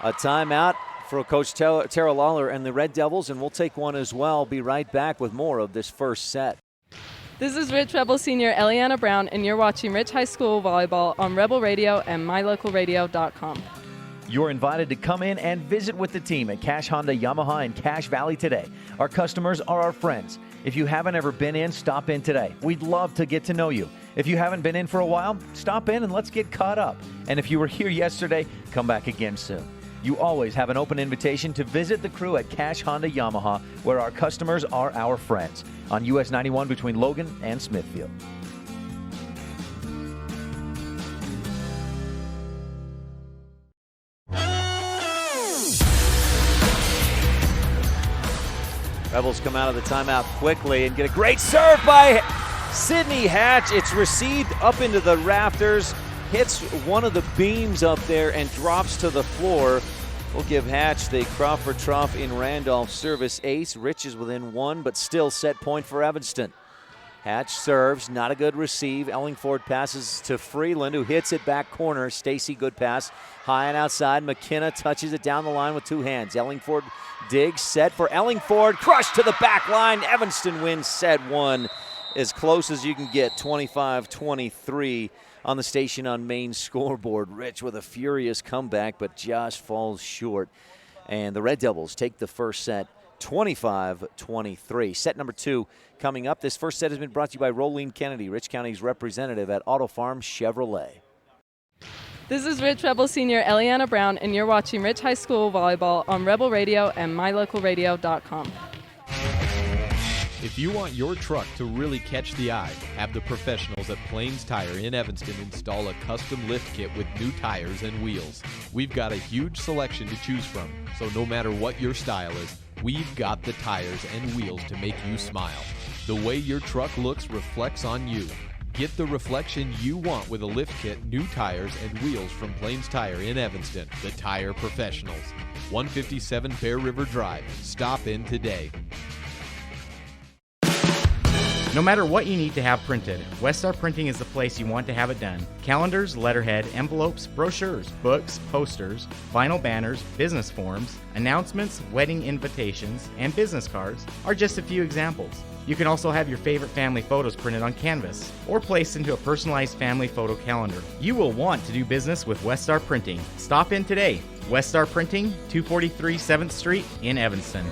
A timeout for Coach Tara Lawler and the Red Devils, and we'll take one as well. Be right back with more of this first set. This is Rich Rebel senior Eliana Brown, and you're watching Rich High School Volleyball on Rebel Radio and mylocalradio.com. You're invited to come in and visit with the team at Cash Honda Yamaha in Cache Valley today. Our customers are our friends. If you haven't ever been in, stop in today. We'd love to get to know you. If you haven't been in for a while, stop in and let's get caught up. And if you were here yesterday, come back again soon. You always have an open invitation to visit the crew at Cash Honda Yamaha, where our customers are our friends, on US 91 between Logan and Smithfield. Rebels come out of the timeout quickly and get a great serve by Sydney Hatch. It's received up into the rafters, hits one of the beams up there and drops to the floor. We'll give Hatch the Crawford Trough in Randolph service ace. Rich is within one, but still set point for Evanston. Hatch serves, not a good receive. Ellingford passes to Freeland, who hits it back corner. Stacy, good pass. High and outside. McKenna touches it down the line with two hands. Ellingford digs, set for Ellingford. Crushed to the back line. Evanston wins set one. As close as you can get, 25-23 on the Station on Main scoreboard. Rich with a furious comeback, but just falls short. And the Red Devils take the first set 25-23. Set number 2 coming up. This first set has been brought to you by Rolene Kennedy, Rich County's representative at Auto Farm Chevrolet. This is Rich Rebel senior Eliana Brown, and you're watching Rich High School Volleyball on Rebel Radio and mylocalradio.com. If you want your truck to really catch the eye, have the professionals at Plains Tire in Evanston install a custom lift kit with new tires and wheels. We've got a huge selection to choose from, so no matter what your style is, we've got the tires and wheels to make you smile. The way your truck looks reflects on you. Get the reflection you want with a lift kit, new tires, and wheels from Plains Tire in Evanston, the tire professionals. 157 Bear River Drive. Stop in today. No matter what you need to have printed, Westar Printing is the place you want to have it done. Calendars, letterhead, envelopes, brochures, books, posters, vinyl banners, business forms, announcements, wedding invitations, and business cards are just a few examples. You can also have your favorite family photos printed on canvas or placed into a personalized family photo calendar. You will want to do business with Westar Printing. Stop in today. Westar Printing, 243 7th Street in Evanston.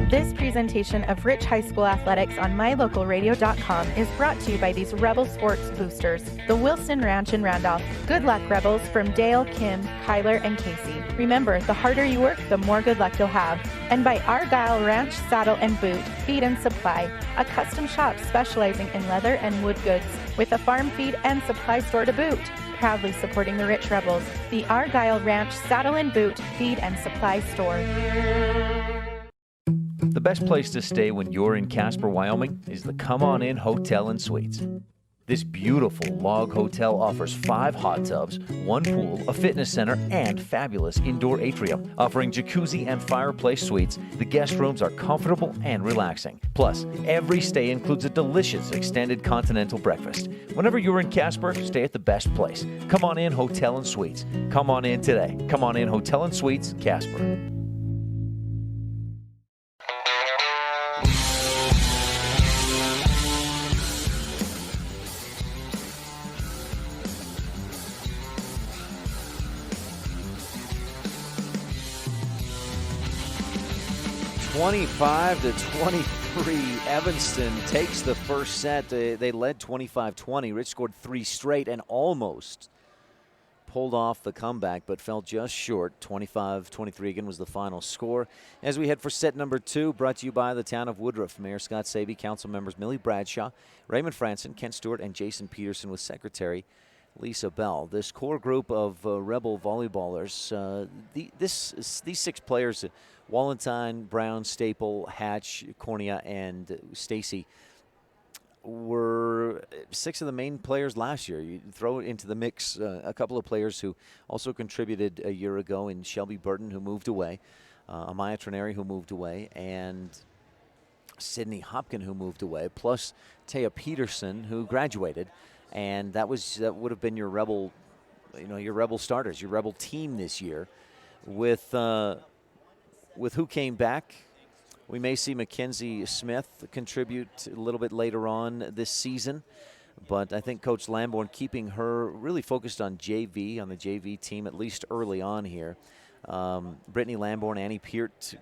This presentation of Rich High School Athletics on mylocalradio.com is brought to you by these Rebel Sports Boosters, the Wilson Ranch in Randolph. Good luck, Rebels, from Dale, Kim, Kyler, and Casey. Remember, the harder you work, the more good luck you'll have. And by Argyle Ranch Saddle and Boot, Feed and Supply, a custom shop specializing in leather and wood goods, with a farm feed and supply store to boot. Proudly supporting the Rich Rebels, the Argyle Ranch Saddle and Boot, Feed and Supply Store. The best place to stay when you're in Casper, Wyoming is the Come On In Hotel and Suites. This beautiful log hotel offers 5 hot tubs, 1 pool, a fitness center, and fabulous indoor atrium. Offering jacuzzi and fireplace suites, the guest rooms are comfortable and relaxing. Plus, every stay includes a delicious extended continental breakfast. Whenever you're in Casper, stay at the best place. Come On In Hotel and Suites. Come on in today. Come On In Hotel and Suites, Casper. (25-23), Evanston takes the first set. They led 25-20. Rich scored 3 straight and almost pulled off the comeback, but fell just short. 25-23 again was the final score. As we head for set number 2, brought to you by the town of Woodruff. Mayor Scott Sabie, council members Millie Bradshaw, Raymond Franson, Kent Stewart, and Jason Peterson with Secretary Lisa Bell. This core group of Rebel volleyballers, these 6 players, Wallenstein, Brown, Staple, Hatch, Cornea, and Stacy, were 6 of the main players last year. You throw into the mix a couple of players who also contributed a year ago in Shelby Burton, who moved away, Amaya Trineri, who moved away, and Sydney Hopkin, who moved away, plus Taya Peterson, who graduated. And that would have been your Rebel, your Rebel starters, your Rebel team this year. With who came back, we may see Mackenzie Smith contribute a little bit later on this season. But I think Coach Lamborn keeping her really focused on the JV team, at least early on here. Brittany Lamborn, Annie Peart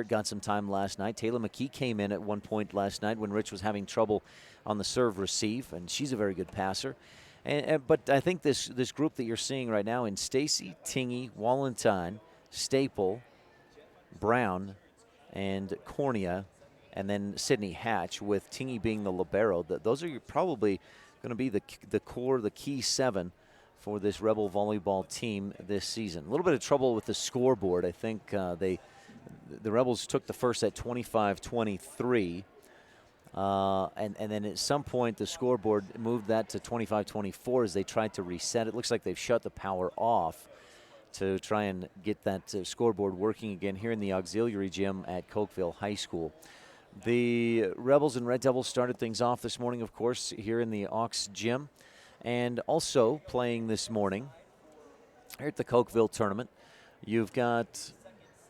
got some time last night. Taylor McKee came in at one point last night when Rich was having trouble on the serve receive, and she's a very good passer. But I think this group that you're seeing right now in Stacy, Tingy, Wallenstein, Staple, Brown, and Cornea, and then Sydney Hatch, with Tingy being the libero, those are probably going to be the core, the key 7 for this Rebel volleyball team this season. A little bit of trouble with the scoreboard. I think the Rebels took the first at 25-23, and then at some point the scoreboard moved that to 25-24 as they tried to reset. It looks like they've shut the power off to try and get that scoreboard working again here in the auxiliary gym at Cokeville High School. The Rebels and Red Devils started things off this morning, of course, here in the Aux gym, and also playing this morning here at the Cokeville tournament. You've got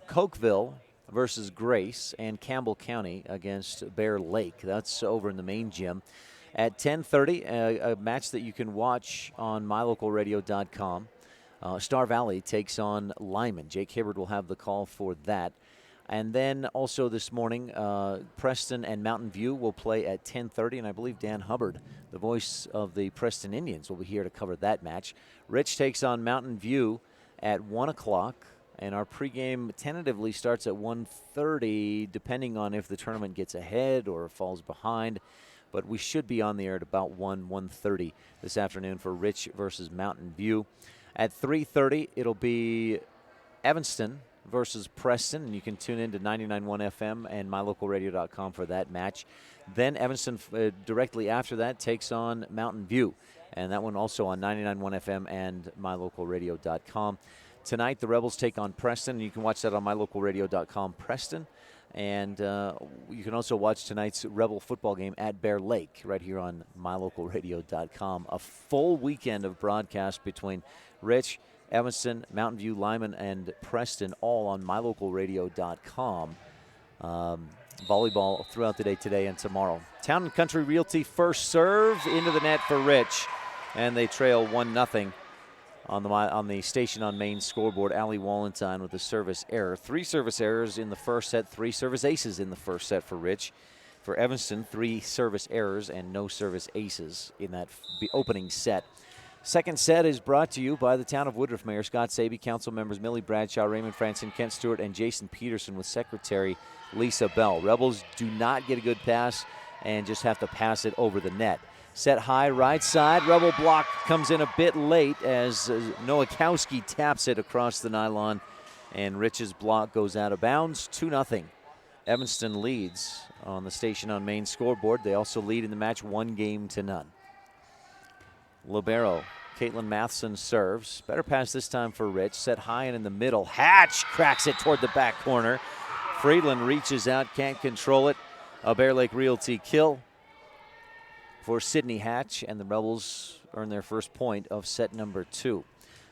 Cokeville versus Grace and Campbell County against Bear Lake. That's over in the main gym. At 10:30, a match that you can watch on mylocalradio.com. Star Valley takes on Lyman. Jake Hibbard will have the call for that. And then also this morning, Preston and Mountain View will play at 10:30, and I believe Dan Hubbard, the voice of the Preston Indians, will be here to cover that match. Rich takes on Mountain View at 1 o'clock, and our pregame tentatively starts at 1:30, depending on if the tournament gets ahead or falls behind. But we should be on the air at about 1:30 this afternoon for Rich versus Mountain View. At 3:30, it'll be Evanston versus Preston, and you can tune in to 99.1 FM and mylocalradio.com for that match. Then Evanston, directly after that, takes on Mountain View, and that one also on 99.1 FM and mylocalradio.com. Tonight, the Rebels take on Preston, and you can watch that on mylocalradio.com, Preston. And you can also watch tonight's Rebel football game at Bear Lake right here on mylocalradio.com. A full weekend of broadcast between Rich, Evanston, Mountain View, Lyman, and Preston, all on mylocalradio.com. Volleyball throughout the day today and tomorrow. Town & Country Realty first serve into the net for Rich, and they trail 1-0. On the Station on Main scoreboard, Allie Wallenstein with a service error. 3 service errors in the first set, 3 service aces in the first set for Rich. For Evanston, 3 service errors and no service aces in that opening set. Second set is brought to you by the town of Woodruff. Mayor Scott Sabie, council members Millie Bradshaw, Raymond Franson, Kent Stewart, and Jason Peterson with Secretary Lisa Bell. Rebels do not get a good pass and just have to pass it over the net. Set high, right side. Rebel block comes in a bit late as Nowakowski taps it across the nylon, and Rich's block goes out of bounds. 2-0 Evanston leads on the Station on Main scoreboard. They also lead in the match 1-0. Libero, Caitlin Matheson serves. Better pass this time for Rich. Set high and in the middle. Hatch cracks it toward the back corner. Friedland reaches out, can't control it. A Bear Lake Realty kill for Sydney Hatch, and the Rebels earn their first point of set number 2.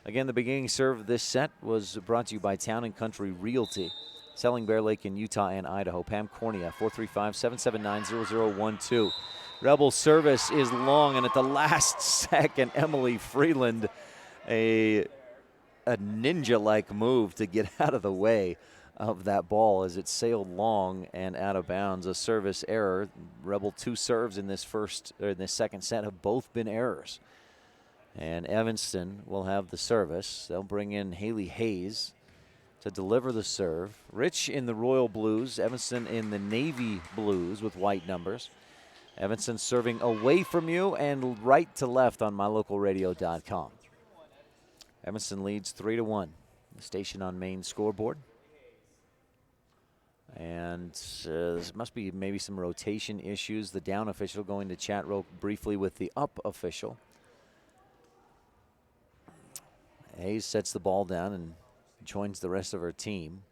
Again, the beginning serve of this set was brought to you by Town & Country Realty, selling Bear Lake in Utah and Idaho. Pam Cornea, 435-779-0012. Rebel service is long, and at the last second, Emily Freeland, a ninja-like move to get out of the way of that ball as it sailed long and out of bounds. A service error. Rebel 2 serves in this second set have both been errors. And Evanston will have the service. They'll bring in Haley Hayes to deliver the serve. Rich in the royal blues, Evanston in the navy blues with white numbers. Evanston serving away from you and right to left on mylocalradio.com. Evanston leads 3-1. The Station on Main scoreboard. And there must be maybe some rotation issues. The down official going to chat real briefly with the up official. Hayes sets the ball down and joins the rest of her team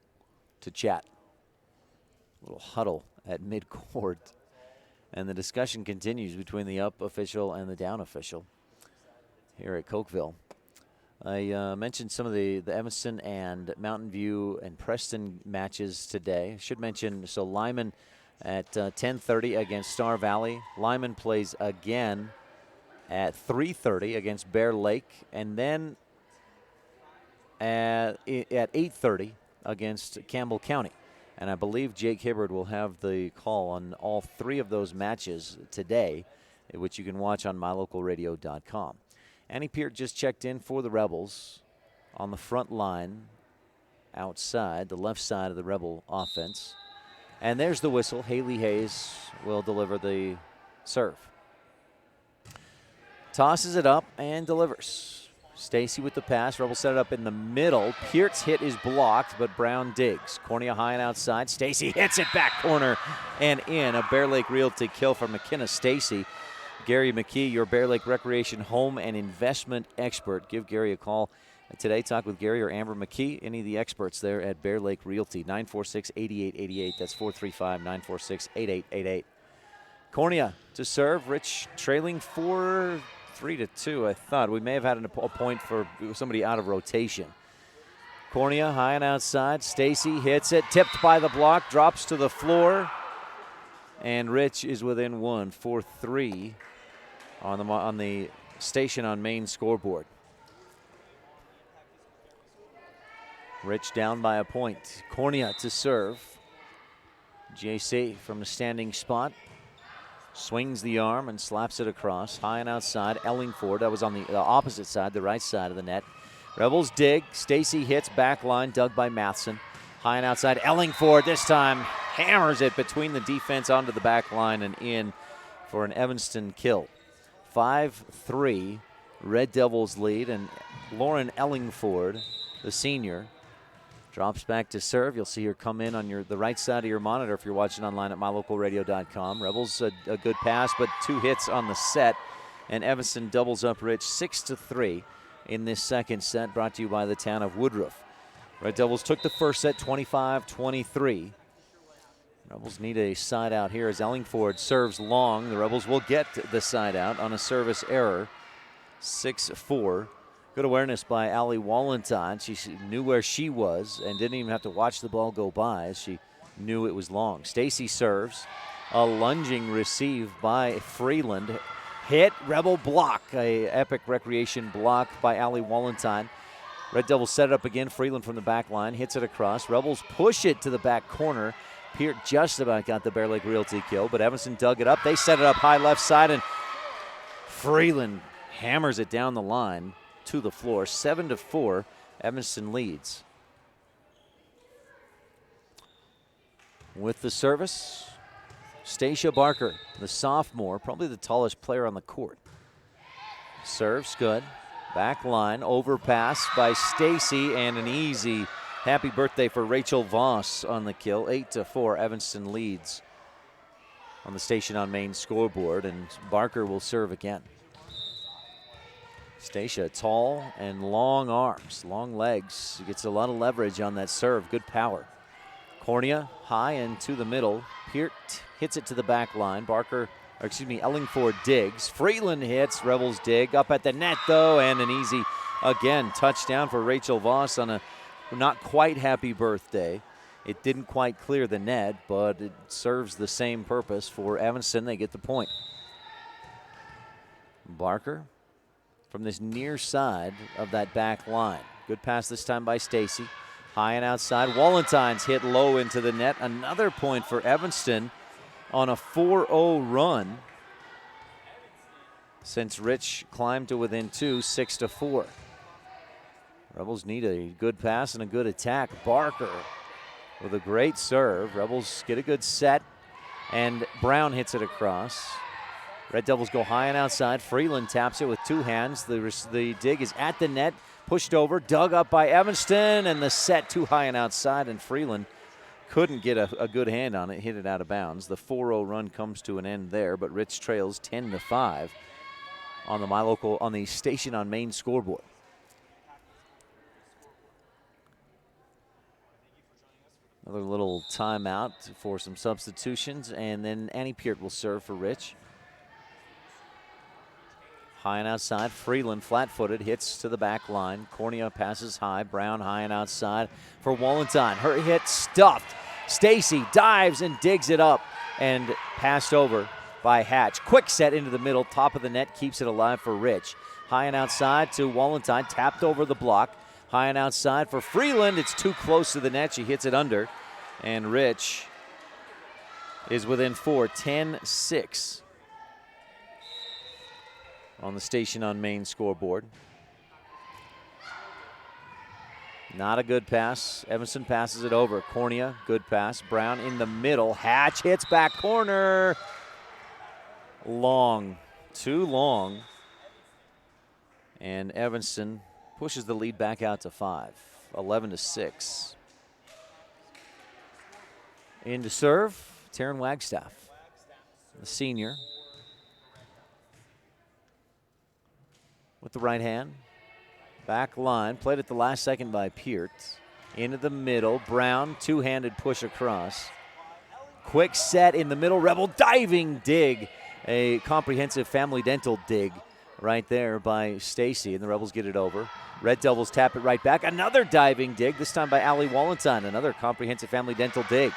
to chat. A little huddle at midcourt. And the discussion continues between the up official and the down official here at Cokeville. I mentioned some of the Evanston and Mountain View and Preston matches today. I should mention, so Lyman at 10:30 against Star Valley. Lyman plays again at 3:30 against Bear Lake. And then at 8:30 against Campbell County. And I believe Jake Hibbard will have the call on all 3 of those matches today, which you can watch on mylocalradio.com. Annie Peart just checked in for the Rebels on the front line outside, the left side of the Rebel offense. And there's the whistle. Haley Hayes will deliver the serve. Tosses it up and delivers. Stacy with the pass. Rebels set it up in the middle. Peart's hit is blocked, but Brown digs. Cornea high and outside. Stacy hits it back corner and in. A Bear Lake Realty kill from McKenna Stacy. Gary McKee, your Bear Lake Recreation home and investment expert. Give Gary a call today. Talk with Gary or Amber McKee, any of the experts there at Bear Lake Realty. 946-8888. That's 435-946-8888. Cornea to serve. Rich trailing 3-2, I thought. We may have had a point for somebody out of rotation. Cornea high and outside. Stacy hits it. Tipped by the block. Drops to the floor. And Rich is within 1, 4-3 on the Station on Main scoreboard. Rich down by a point. Cornea to serve. JC from the standing spot. Swings the arm and slaps it across. High and outside. Ellingford, that was on the opposite side, the right side of the net. Rebels dig. Stacy hits back line, dug by Matheson. High and outside. Ellingford this time hammers it between the defense onto the back line and in for an Evanston kill. 5-3, Red Devils lead, and Lauren Ellingford, the senior, drops back to serve. You'll see her come in on the right side of your monitor if you're watching online at mylocalradio.com. Rebels a good pass, but 2 hits on the set, and Evanston doubles up Rich 6-3 in this second set, brought to you by the town of Woodruff. Red Devils took the first set 25-23. Rebels need a side out here as Ellingford serves long. The Rebels will get the side out on a service error. 6-4. Good awareness by Allie Wallenton. She knew where she was and didn't even have to watch the ball go by as she knew it was long. Stacy serves. A lunging receive by Freeland. Hit, Rebel block. A epic recreation block by Allie Wallenton. Red Devils set it up again. Freeland from the back line hits it across. Rebels push it to the back corner. Peart just about got the Bear Lake Realty kill, but Evanston dug it up. They set it up high left side, and Freeland hammers it down the line to the floor. 7-4, Evanston leads. With the service, Stacia Barker, the sophomore, probably the tallest player on the court. Serves good. Back line, overpass by Stacy, and an easy Happy birthday for Rachel Voss on the kill. 8-4, Evanston leads on the Station on Main scoreboard, and Barker will serve again. Stacia, tall and long arms, long legs. Gets a lot of leverage on that serve. Good power. Cornea high and to the middle. Peart hits it to the back line. Ellingford digs. Freeland hits. Rebels dig. Up at the net, though, and an easy, again, touchdown for Rachel Voss on a not quite happy birthday. It didn't quite clear the net, but it serves the same purpose for Evanston. They get the point. Barker from this near side of that back line. Good pass this time by Stacy. High and outside. Walentine's hit low into the net. Another point for Evanston on a 4-0 run since Rich climbed to within 2, 6-4. Rebels need a good pass and a good attack. Barker with a great serve. Rebels get a good set, and Brown hits it across. Red Devils go high and outside. Freeland taps it with 2 hands. The dig is at the net, pushed over, dug up by Evanston, and the set too high and outside, and Freeland couldn't get a good hand on it, hit it out of bounds. The 4-0 run comes to an end there, but Rich trails 10-5 on the Station on Main scoreboard. Another little timeout for some substitutions, and then Annie Peart will serve for Rich. High and outside, Freeland flat-footed, hits to the back line. Cornea passes high, Brown high and outside for Walentine. Her hit stuffed. Stacy dives and digs it up and passed over by Hatch. Quick set into the middle, top of the net, keeps it alive for Rich. High and outside to Walentine, tapped over the block. High and outside for Freeland. It's too close to the net. She hits it under. And Rich is within 4, 10-6 on the Station on Main scoreboard. Not a good pass. Evanston passes it over. Cornea, good pass. Brown in the middle. Hatch hits back corner. Long, too long. And Evanston pushes the lead back out to 5, 11-6. In to serve, Taryn Wagstaff, the senior. With the right hand. Back line, played at the last second by Peart. Into the middle, Brown, two-handed push across. Quick set in the middle, Rebel diving dig. A comprehensive family dental dig right there by Stacy, and the Rebels get it over. Red Devils tap it right back. Another diving dig, this time by Allie Walentine. Another comprehensive family dental dig.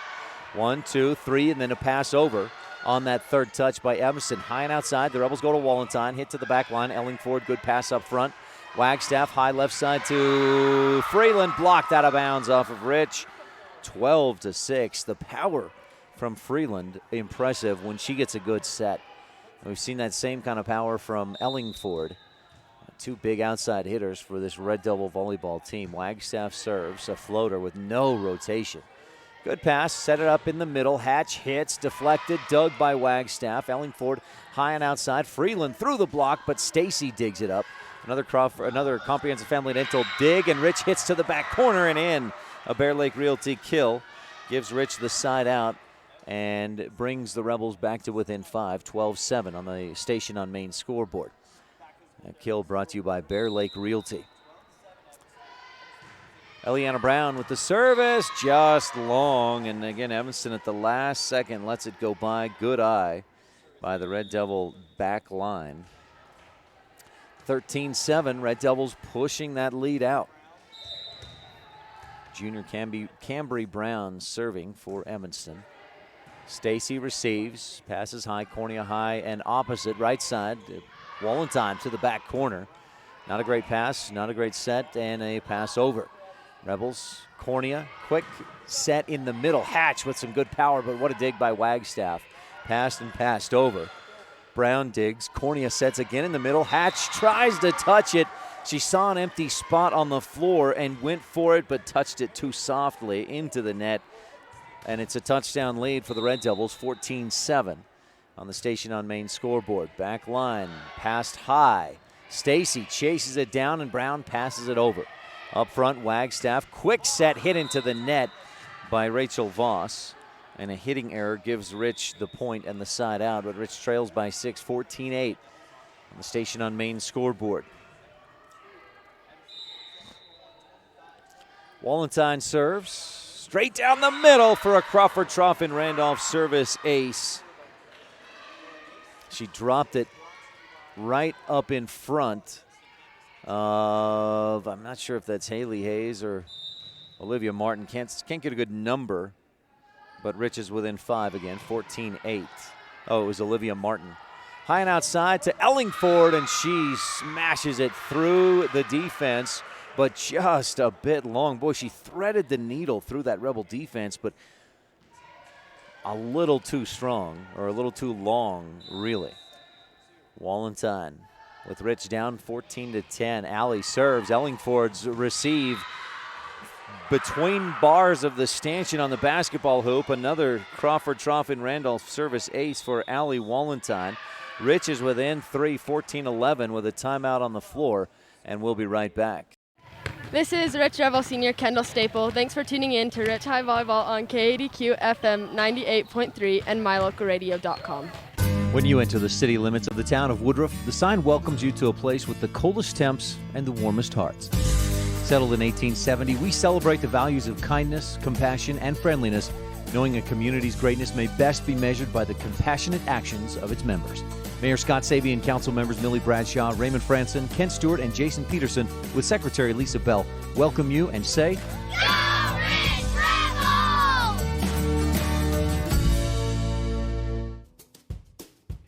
1, 2, 3, and then a pass over on that third touch by Evanston. High and outside, the Rebels go to Walentine, hit to the back line. Ellingford, good pass up front. Wagstaff, high left side to Freeland, blocked out of bounds off of Rich. 12-6. The power from Freeland, impressive when she gets a good set. We've seen that same kind of power from Ellingford. 2 big outside hitters for this Red Devil volleyball team. Wagstaff serves a floater with no rotation. Good pass, set it up in the middle. Hatch hits, deflected, dug by Wagstaff. Ellingford high and outside. Freeland through the block, but Stacy digs it up. Another comprehensive family dental dig, and Rich hits to the back corner and in. A Bear Lake Realty kill gives Rich the side out and brings the Rebels back to within 5, 12-7 on the Station on Main scoreboard. A kill brought to you by Bear Lake Realty. Eliana Brown with the service, just long, and again Evanston at the last second lets it go by. Good eye by the Red Devil back line. 13-7, Red Devils pushing that lead out. Junior Cambry Brown serving for Evanston. Stacy receives, passes high, Cornea high, and opposite, right side. Walentine to the back corner. Not a great pass, not a great set, and a pass over. Rebels, Cornea, quick set in the middle. Hatch with some good power, but what a dig by Wagstaff. Passed and passed over. Brown digs, Cornea sets again in the middle. Hatch tries to touch it. She saw an empty spot on the floor and went for it, but touched it too softly into the net. And it's a touchdown lead for the Red Devils, 14-7 on the Station on Main scoreboard. Back line, passed high. Stacy chases it down, and Brown passes it over. Up front, Wagstaff. Quick set hit into the net by Rachel Voss. And a hitting error gives Rich the point and the side out. But Rich trails by 6, 14-8 on the Station on Main scoreboard. Wallenstein serves. Straight down the middle for a Crawford Troffin Randolph service ace. She dropped it right up in front of, I'm not sure if that's Haley Hayes or Olivia Martin. Can't get a good number, but Rich is within 5 again, 14-8. Oh, it was Olivia Martin. High and outside to Ellingford, and she smashes it through the defense, but just a bit long. Boy, she threaded the needle through that Rebel defense, but a little too strong, or a little too long, really. Wallenstein with Rich down 14-10. Alley serves. Ellingford's receive between bars of the stanchion on the basketball hoop. Another Crawford Troffin Randolph service ace for Allie Wallenstein. Rich is within 3, 14-11 with a timeout on the floor, and we'll be right back. This is Rich Rebel senior Kendall Staple. Thanks for tuning in to Rich High Volleyball on KADQ FM 98.3 and mylocalradio.com. When you enter the city limits of the town of Woodruff, the sign welcomes you to a place with the coldest temps and the warmest hearts. Settled in 1870, we celebrate the values of kindness, compassion, and friendliness, knowing a community's greatness may best be measured by the compassionate actions of its members. Mayor Scott Sabian, council members Millie Bradshaw, Raymond Franson, Kent Stewart, and Jason Peterson, with Secretary Lisa Bell, welcome you and say, Go Rich Rebels!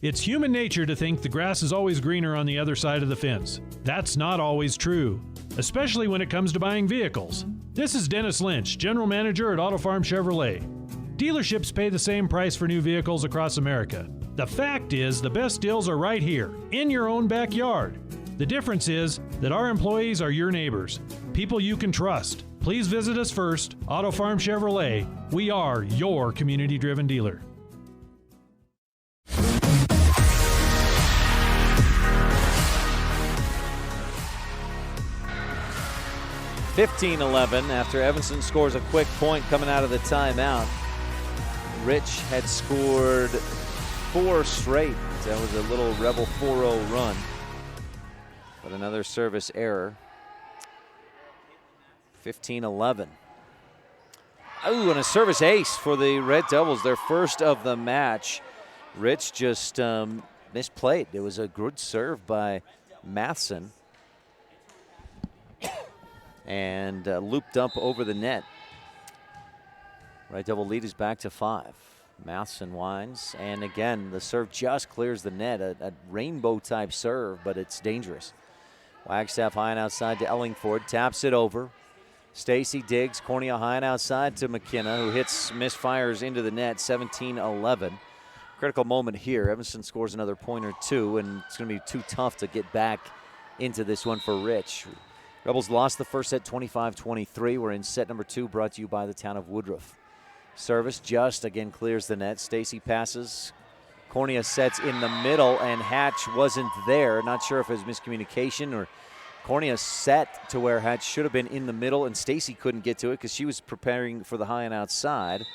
It's human nature to think the grass is always greener on the other side of the fence. That's not always true, especially when it comes to buying vehicles. This is Dennis Lynch, General Manager at Auto Farm Chevrolet. Dealerships pay the same price for new vehicles across America. The fact is, the best deals are right here, in your own backyard. The difference is that our employees are your neighbors, people you can trust. Please visit us first, Auto Farm Chevrolet. We are your community-driven dealer. (15-11) after Evanston scores a quick point coming out of the timeout. Rich had scored 4 straight. That was a little Rebel 4-0 run. But another service error. 15-11. Oh, and a service ace for the Red Devils, their first of the match. Rich just misplayed. It was a good serve by Matheson. And looped up over the net. Red Devil lead is back to 5. Matheson winds, and again, the serve just clears the net. A rainbow-type serve, but it's dangerous. Wagstaff high and outside to Ellingford, taps it over. Stacy digs, Cornea high and outside to McKenna, who misfires into the net, 17-11. Critical moment here. Evanston scores another point or two, and it's going to be too tough to get back into this one for Rich. Rebels lost the first set 25-23. We're in set number 2, brought to you by the town of Woodruff. Service just again clears the net. Stacy passes. Cornea sets in the middle, and Hatch wasn't there. Not sure if it was miscommunication or Cornea set to where Hatch should have been in the middle, and Stacy couldn't get to it because she was preparing for the high and outside.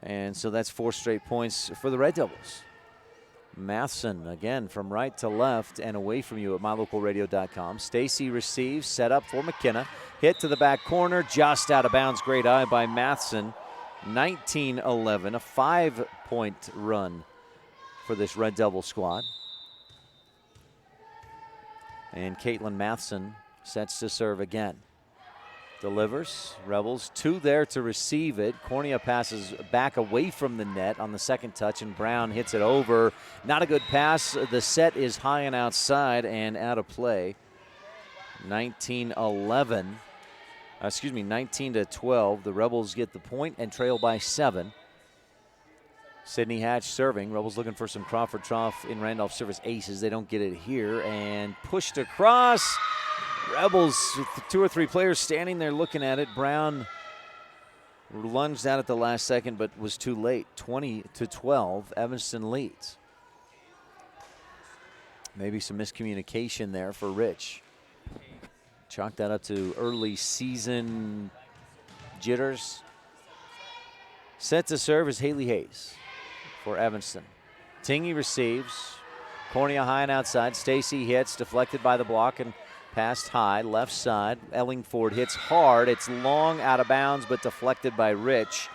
And so that's 4 straight points for the Red Devils. Matheson again from right to left and away from you at mylocalradio.com. Stacy receives, set up for McKenna. Hit to the back corner, just out of bounds. Great eye by Matheson. 19-11, a 5-point run for this Red Devil squad. And Caitlin Matheson sets to serve again. Delivers. Rebels 2 there to receive it. Cornea passes back away from the net on the second touch, and Brown hits it over. Not a good pass. The set is high and outside and out of play. 19-11. 19-12. The Rebels get the point and trail by 7. Sydney Hatch serving. Rebels looking for some Crawford Troff in Randolph service aces. They don't get it here, and pushed across. Rebels, 2 or 3 players standing there looking at it. Brown lunged out at the last second, but was too late. 20-12, Evanston leads. Maybe some miscommunication there for Rich. Chalk that up to early season jitters. Set to serve is Haley Hayes for Evanston. Tingy receives. Cornea high and outside. Stacy hits, deflected by the block and passed high, left side. Ellingford hits hard. It's long, out of bounds, but deflected by Rich.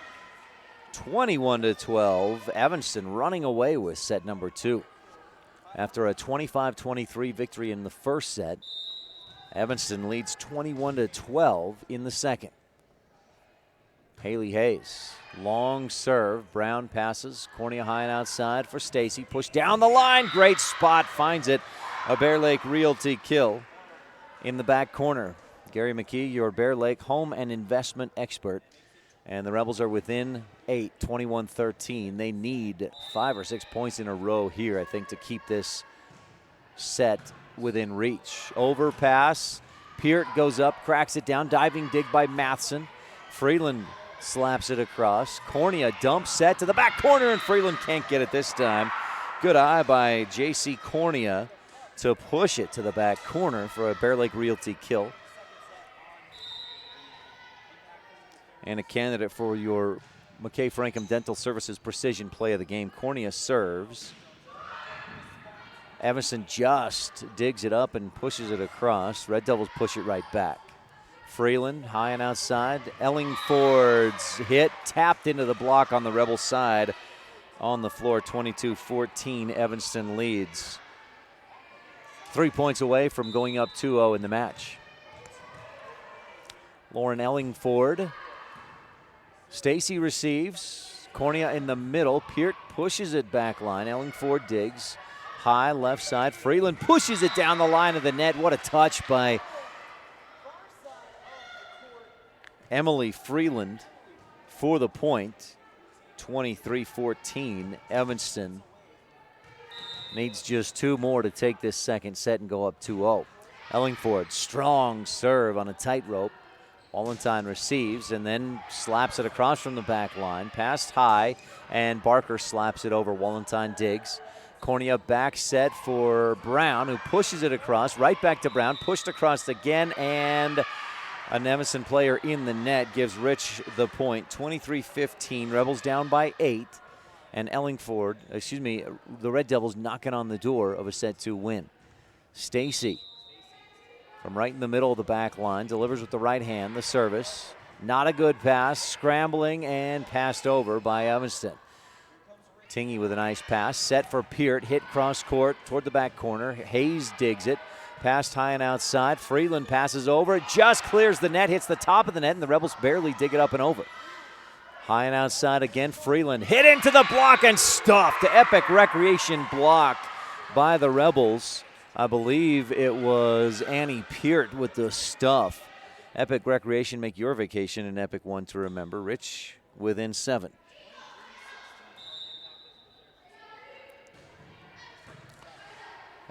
21-12. Evanston running away with set number 2. After a 25-23 victory in the first set, Evanston leads 21-12 in the second. Haley Hayes, long serve. Brown passes. Cornea high and outside for Stacy. Push down the line. Great spot. Finds it. A Bear Lake Realty kill in the back corner. Gary McKee, your Bear Lake home and investment expert. And the Rebels are within 8, 21-13. They need 5 or 6 points in a row here, I think, to keep this set within reach. Overpass. Peart goes up, cracks it down. Diving dig by Matheson. Freeland slaps it across. Cornea dump set to the back corner, and Freeland can't get it this time. Good eye by J.C. Cornea to push it to the back corner for a Bear Lake Realty kill. And a candidate for your McKay Frankham Dental Services precision play of the game. Cornea serves. Evanston just digs it up and pushes it across. Red Devils push it right back. Freeland high and outside. Ellingford's hit tapped into the block on the Rebel side. On the floor, 22-14, Evanston leads. 3 points away from going up 2-0 in the match. Lauren Ellingford. Stacy receives. Cornea in the middle. Peart pushes it back line. Ellingford digs. High left side. Freeland pushes it down the line of the net. What a touch by Emily Freeland for the point. 23-14. Evanston needs just 2 more to take this second set and go up 2-0. Ellingford, strong serve on a tightrope. Wallenstein receives and then slaps it across from the back line. Passed high, and Barker slaps it over. Wallenstein digs. Cornea back set for Brown, who pushes it across. Right back to Brown. Pushed across again, and an Evanston player in the net gives Rich the point. 23-15. Rebels down by 8. And the Red Devils knocking on the door of a set 2 win. Stacy from right in the middle of the back line, delivers with the right hand, the service. Not a good pass, scrambling and passed over by Evanston. Tingy with a nice pass, set for Peart, hit cross court toward the back corner. Hayes digs it, passed high and outside. Freeland passes over, just clears the net, hits the top of the net, and the Rebels barely dig it up and over. High and outside again, Freeland hit into the block and stuffed. The Epic Recreation block by the Rebels. I believe it was Annie Peart with the stuff. Epic Recreation, make your vacation an epic one to remember. Rich within 7.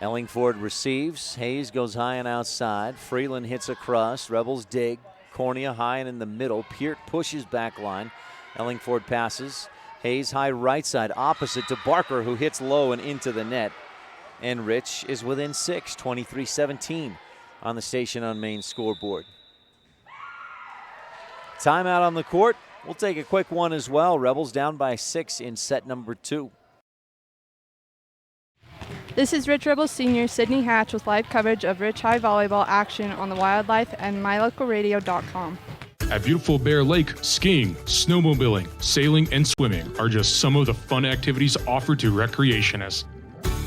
Ellingford receives. Hayes goes high and outside. Freeland hits across. Rebels dig. Cornea high and in the middle. Peart pushes back line. Ellingford passes. Hayes high right side opposite to Barker, who hits low and into the net. And Rich is within 6, 23-17 on the Station on Main scoreboard. Timeout on the court. We'll take a quick one as well. Rebels down by 6 in set number 2. This is Rich Rebels Senior Sydney Hatch with live coverage of Rich High Volleyball action on the Wildlife and MyLocalRadio.com. At beautiful Bear Lake, skiing, snowmobiling, sailing, and swimming are just some of the fun activities offered to recreationists.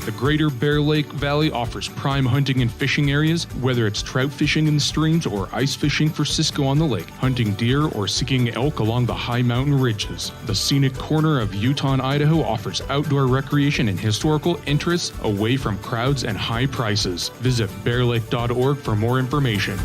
The Greater Bear Lake Valley offers prime hunting and fishing areas, whether it's trout fishing in the streams or ice fishing for Cisco on the lake, hunting deer or seeking elk along the high mountain ridges. The scenic corner of Utah and Idaho offers outdoor recreation and historical interests away from crowds and high prices. Visit bearlake.org for more information.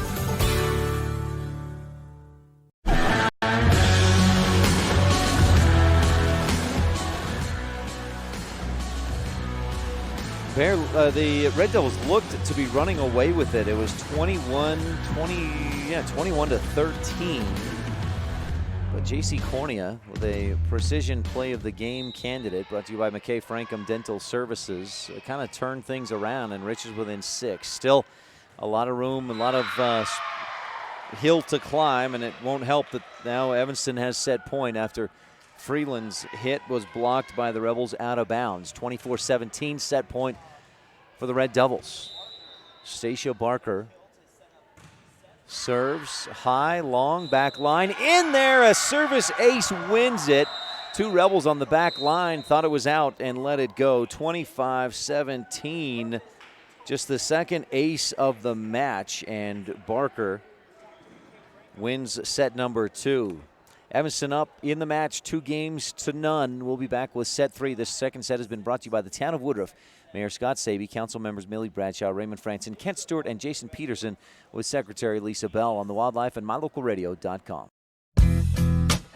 The Red Devils looked to be running away with it. It was 21-13. But J.C. Cornea with a precision play of the game candidate brought to you by McKay Frankham Dental Services kind of turned things around, and Rich is within 6. Still a lot of room, a lot of hill to climb, and it won't help that now Evanston has set point after Freeland's hit was blocked by the Rebels out of bounds. 24-17 set point for the Red Devils. Stacia Barker serves high, long, back line. In there, a service ace wins it. Two Rebels on the back line thought it was out and let it go. 25-17, just the second ace of the match, and Barker wins set number 2. Evanston up in the match 2-0. We'll be back with set 3. This second set has been brought to you by the town of Woodruff. Mayor Scott Sabey, council members Millie Bradshaw, Raymond Franson, Kent Stewart, and Jason Peterson, with Secretary Lisa Bell on the Wildlife and MyLocalRadio.com.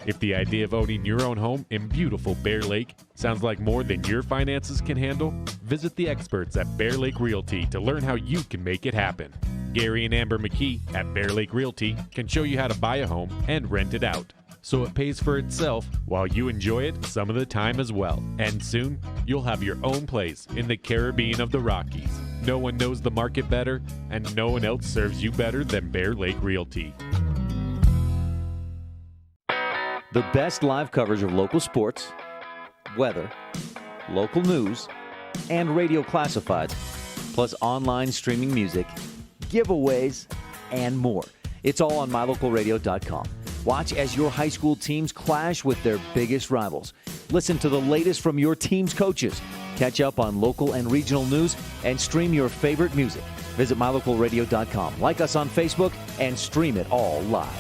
If the idea of owning your own home in beautiful Bear Lake sounds like more than your finances can handle, visit the experts at Bear Lake Realty to learn how you can make it happen. Gary and Amber McKee at Bear Lake Realty can show you how to buy a home and rent it out, so it pays for itself while you enjoy it some of the time as well. And soon, you'll have your own place in the Caribbean of the Rockies. No one knows the market better, and no one else serves you better than Bear Lake Realty. The best live coverage of local sports, weather, local news, and radio classifieds, plus online streaming music, giveaways, and more. It's all on MyLocalRadio.com. Watch as your high school teams clash with their biggest rivals. Listen to the latest from your team's coaches. Catch up on local and regional news and stream your favorite music. Visit MyLocalRadio.com. Like us on Facebook and stream it all live.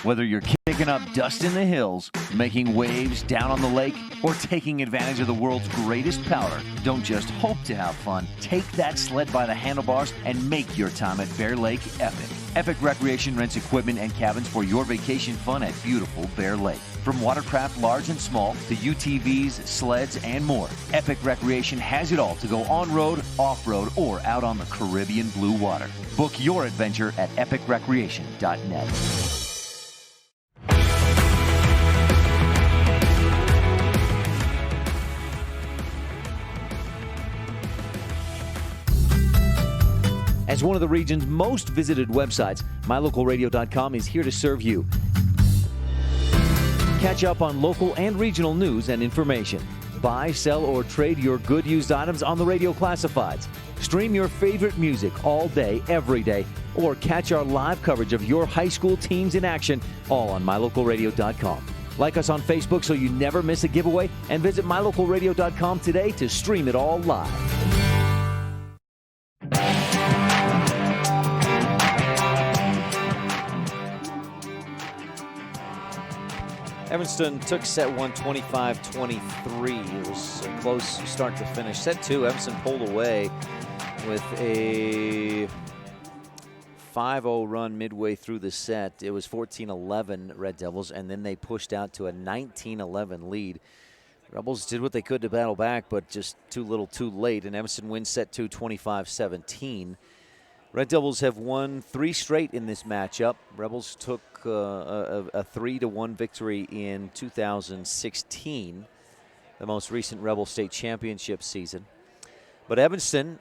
Whether you're kicking up dust in the hills, making waves down on the lake, or taking advantage of the world's greatest powder, don't just hope to have fun. Take that sled by the handlebars and make your time at Bear Lake epic. Epic Recreation rents equipment and cabins for your vacation fun at beautiful Bear Lake. From watercraft large and small to UTVs, sleds, and more, Epic Recreation has it all to go on-road, off-road, or out on the Caribbean blue water. Book your adventure at epicrecreation.net. As one of the region's most visited websites, MyLocalRadio.com is here to serve you. Catch up on local and regional news and information. Buy, sell, or trade your good used items on the radio classifieds. Stream your favorite music all day, every day, or catch our live coverage of your high school teams in action, all on MyLocalRadio.com. Like us on Facebook so you never miss a giveaway, and visit MyLocalRadio.com today to stream it all live. Evanston took set 1 25-23. It was a close start to finish. Set 2, Evanston pulled away with a 5-0 run midway through the set. It was 14-11 Red Devils, and then they pushed out to a 19-11 lead. Rebels did what they could to battle back, but just too little too late, and Evanston wins set 2 25-17. Red Devils have won 3 straight in this matchup. Rebels took a 3-1 victory in 2016, the most recent Rebel State Championship season. But Evanston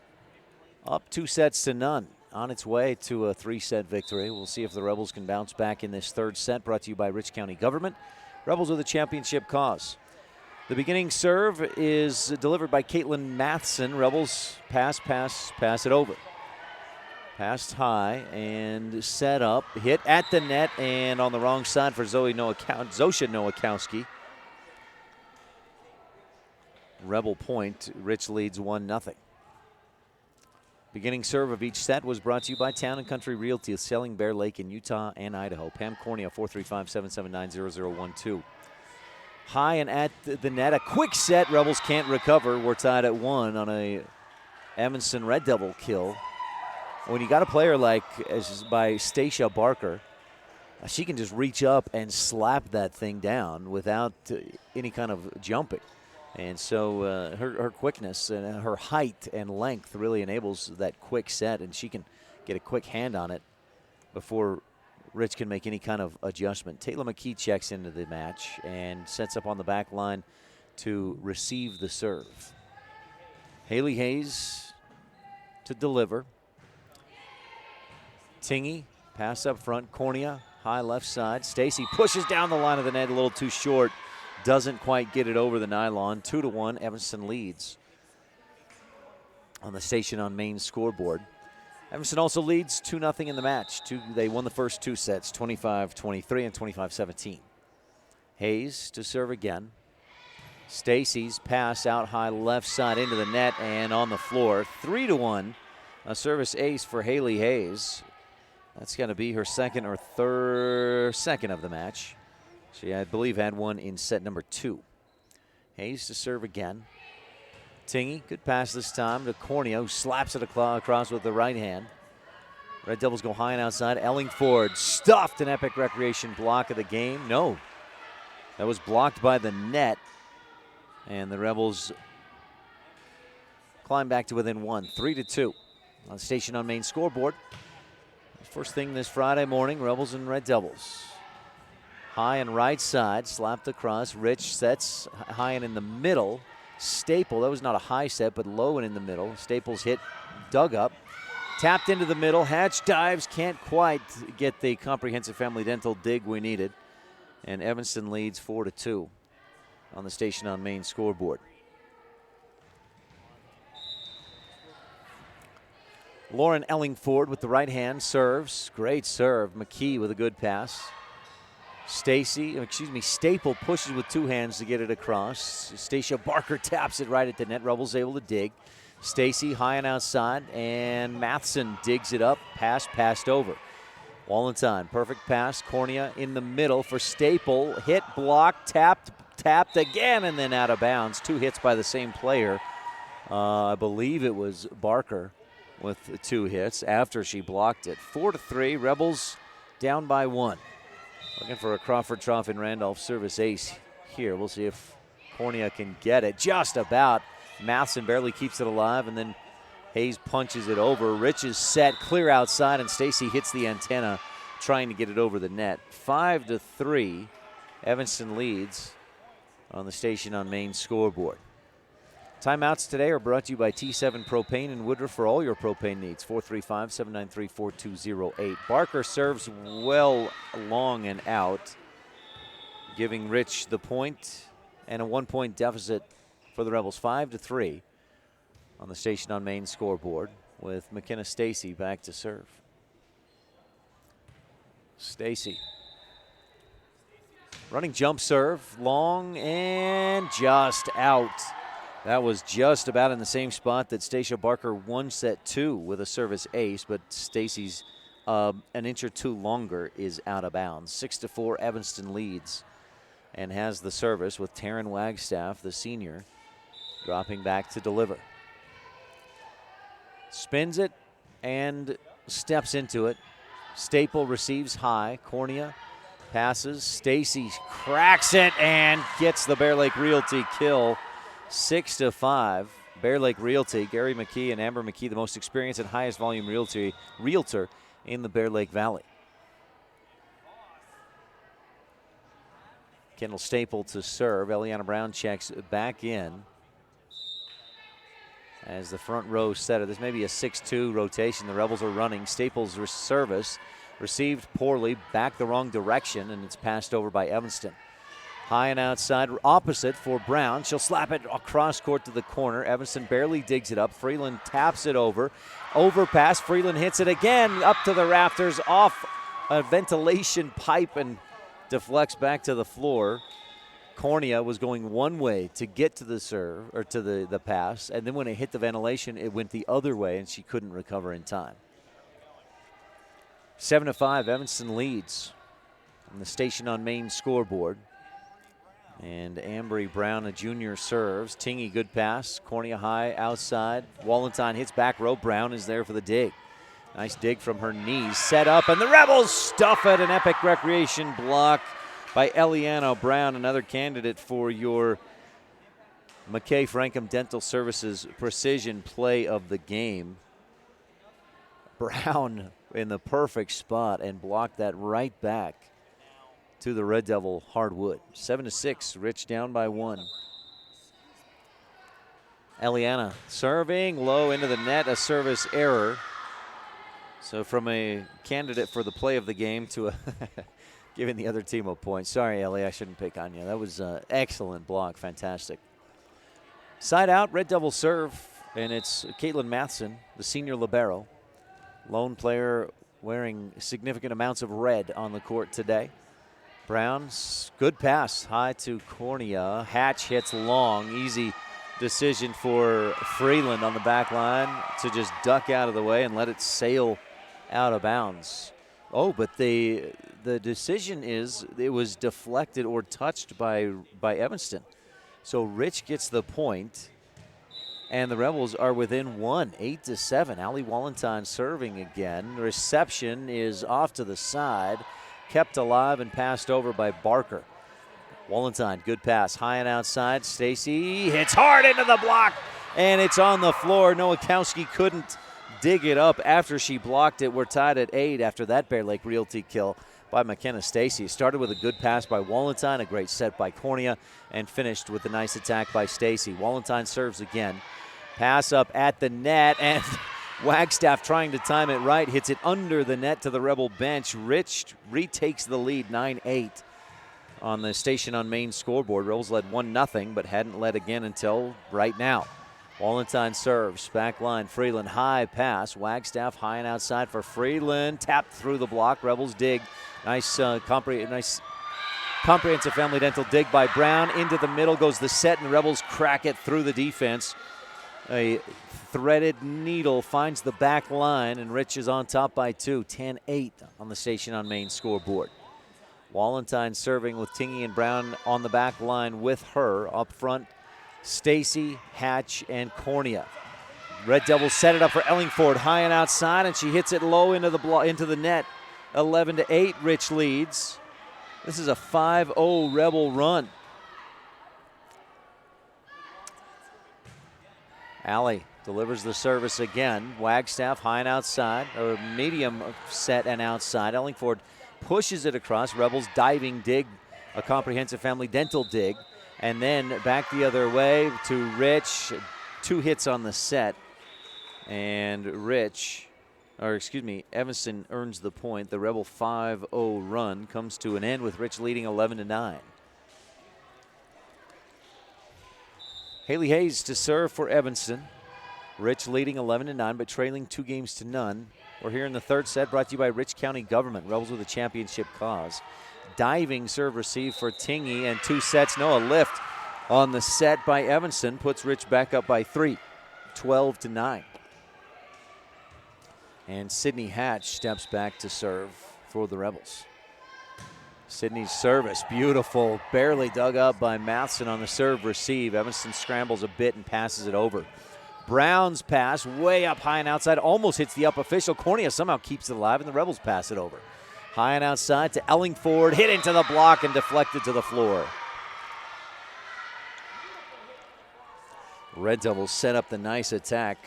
up 2-0 on its way to a 3-set victory. We'll see if the Rebels can bounce back in this third set, brought to you by Rich County Government. Rebels are the championship cause. The beginning serve is delivered by Caitlin Matheson. Rebels pass it over. Passed high and set up, hit at the net and on the wrong side for Zosha Nowakowski. Rebel point, Rich leads 1-0. Beginning serve of each set was brought to you by Town & Country Realty, selling Bear Lake in Utah and Idaho. Pam Cornea, 435-779-0012. High and at the net, a quick set. Rebels can't recover. We're tied at 1 on a Evanston Red Devil kill. When you got a player like by Stacia Barker, she can just reach up and slap that thing down without any kind of jumping. And so her quickness and her height and length really enables that quick set, and she can get a quick hand on it before Rich can make any kind of adjustment. Taylor McKee checks into the match and sets up on the back line to receive the serve. Haley Hayes to deliver. Tingy, pass up front. Cornea, high left side. Stacy pushes down the line of the net a little too short. Doesn't quite get it over the nylon. 2-1, Evanston leads on the Station on Main scoreboard. Evanston also leads 2-0 in the match. They won the first 2 sets, 25-23 and 25-17. Hayes to serve again. Stacy's pass out high left side into the net and on the floor. 3-1, a service ace for Haley Hayes. That's going to be her second of the match. She, I believe, had one in set number 2. Hayes to serve again. Tingy, good pass this time to Cornea, who slaps it across with the right hand. Red Devils go high and outside. Ellingford stuffed an Epic Recreation block of the game. No, that was blocked by the net. And the Rebels climb back to within 1, 3-2 on the Station on Main scoreboard. First thing this Friday morning, Rebels and Red Devils. High and right side, slapped across. Rich sets high and in the middle. Staple, that was not a high set, but low and in the middle. Staples hit, dug up. Tapped into the middle. Hatch dives, can't quite get the comprehensive family dental dig we needed. And Evanston leads 4-2 on the Station on Main scoreboard. Lauren Ellingford with the right hand serves. Great serve. McKee with a good pass. Staple pushes with 2 hands to get it across. Stacia Barker taps it right at the net. Rebels able to dig. Stacy high and outside, and Matheson digs it up. Pass passed over. Wallenstein, perfect pass. Cornea in the middle for Staple. Hit, blocked, tapped again, and then out of bounds. 2 hits by the same player. I believe it was Barker with 2 hits after she blocked it. 4-3, Rebels down by 1. Looking for a Crawford Trough and Randolph service ace here. We'll see if Cornea can get it. Just about. Matheson barely keeps it alive, and then Hayes punches it over. Rich is set, clear outside, and Stacy hits the antenna trying to get it over the net. 5-3, Evanston leads on the Station on Main scoreboard. Timeouts today are brought to you by T7 Propane in Woodruff for all your propane needs. 435-793-4208. Barker serves well long and out, giving Rich the point and a 1-point deficit for the Rebels. 5-3 on the Station on Main scoreboard with McKenna Stacy back to serve. Stacy. Running jump serve, long and just out. That was just about in the same spot that Stacia Barker won set 2 with a service ace, but Stacy's an inch or 2 longer is out of bounds. 6-4, Evanston leads and has the service with Taryn Wagstaff, the senior, dropping back to deliver. Spins it and steps into it. Staple receives high. Cornea passes. Stacy cracks it and gets the Bear Lake Realty kill. 6-5. Bear Lake Realty, Gary McKee and Amber McKee, the most experienced and highest volume realtor in the Bear Lake Valley. Kendall Staple to serve. Eliana Brown checks back in as the front row setter. This may be a 6-2 rotation. The Rebels are running. Staples' service received poorly, back the wrong direction, and it's passed over by Evanston. High and outside, opposite for Brown. She'll slap it across court to the corner. Evanston barely digs it up. Freeland taps it over. Overpass. Freeland hits it again up to the rafters, off a ventilation pipe, and deflects back to the floor. Cornea was going one way to get to the serve, or to the pass, and then when it hit the ventilation, it went the other way, and she couldn't recover in time. 7-5, Evanston leads on the Station on Main scoreboard. And Ambry Brown, a junior, serves. Tingy, good pass. Cornea high outside. Wallenstein hits back row. Brown is there for the dig. Nice dig from her knees. Set up, and the Rebels stuff it. An Epic Recreation block by Eliana Brown, another candidate for your McKay Frankham Dental Services precision play of the game. Brown in the perfect spot and blocked that right back to the Red Devil hardwood. 7-6, Rich down by 1. Eliana serving low into the net, a service error. So from a candidate for the play of the game to a giving the other team a point. Sorry, Ellie, I shouldn't pick on you. That was an excellent block. Fantastic. Side out, Red Devil serve, and it's Caitlin Matheson, the senior libero. Lone player wearing significant amounts of red on the court today. Brown's good pass high to Cornea. Hatch hits long. Easy decision for Freeland on the back line to just duck out of the way and let it sail out of bounds. Oh, but the decision is it was deflected or touched by Evanston. So Rich gets the point, and the Rebels are within 1, 8-7. Allie Wallenstein serving again. The reception is off to the side, kept alive and passed over by Barker. Wallenstein, good pass, high and outside. Stacy hits hard into the block, and it's on the floor. Nowakowski couldn't dig it up after she blocked it. We're tied at 8 after that Bear Lake Realty kill by McKenna Stacy. Started with a good pass by Wallenstein, a great set by Cornea, and finished with a nice attack by Stacy. Wallenstein serves again. Pass up at the net, and Wagstaff trying to time it right, hits it under the net to the Rebel bench. Rich retakes the lead 9-8 on the Station on Main scoreboard. Rebels led 1-0, but hadn't led again until right now. Wallenstein serves, back line, Freeland, high pass. Wagstaff high and outside for Freeland, tapped through the block. Rebels dig. Nice comprehensive family dental dig by Brown. Into the middle goes the set, and the Rebels crack it through the defense. A threaded needle finds the back line, and Rich is on top by 2. 10-8 on the Station on Main scoreboard. Wallenstein serving with Tingy and Brown on the back line with her. Up front, Stacy, Hatch, and Cornea. Red Devils set it up for Ellingford, high and outside, and she hits it low into the net. 11-8, Rich leads. This is a 5-0 Rebel run. Allie delivers the service again. Wagstaff high and outside, or medium set and outside. Ellingford pushes it across. Rebels diving dig, a comprehensive family dental dig. And then back the other way to Rich. 2 hits on the set. And Evanston earns the point. The Rebel 5-0 run comes to an end with Rich leading 11-9. Haley Hayes to serve for Evanston. Rich leading 11-9, but trailing 2-0. We're here in the third set, brought to you by Rich County Government. Rebels with a championship cause. Diving serve receive for Tingy, and 2 sets. No, a lift on the set by Evanston puts Rich back up by 3, 12-9. And Sydney Hatch steps back to serve for the Rebels. Sydney's service, beautiful, barely dug up by Matheson on the serve receive. Evanston scrambles a bit and passes it over. Brown's pass way up high and outside, almost hits the up official. Cornea somehow keeps it alive, and the Rebels pass it over. High and outside to Ellingford, hit into the block and deflected to the floor. Red Devils set up the nice attack.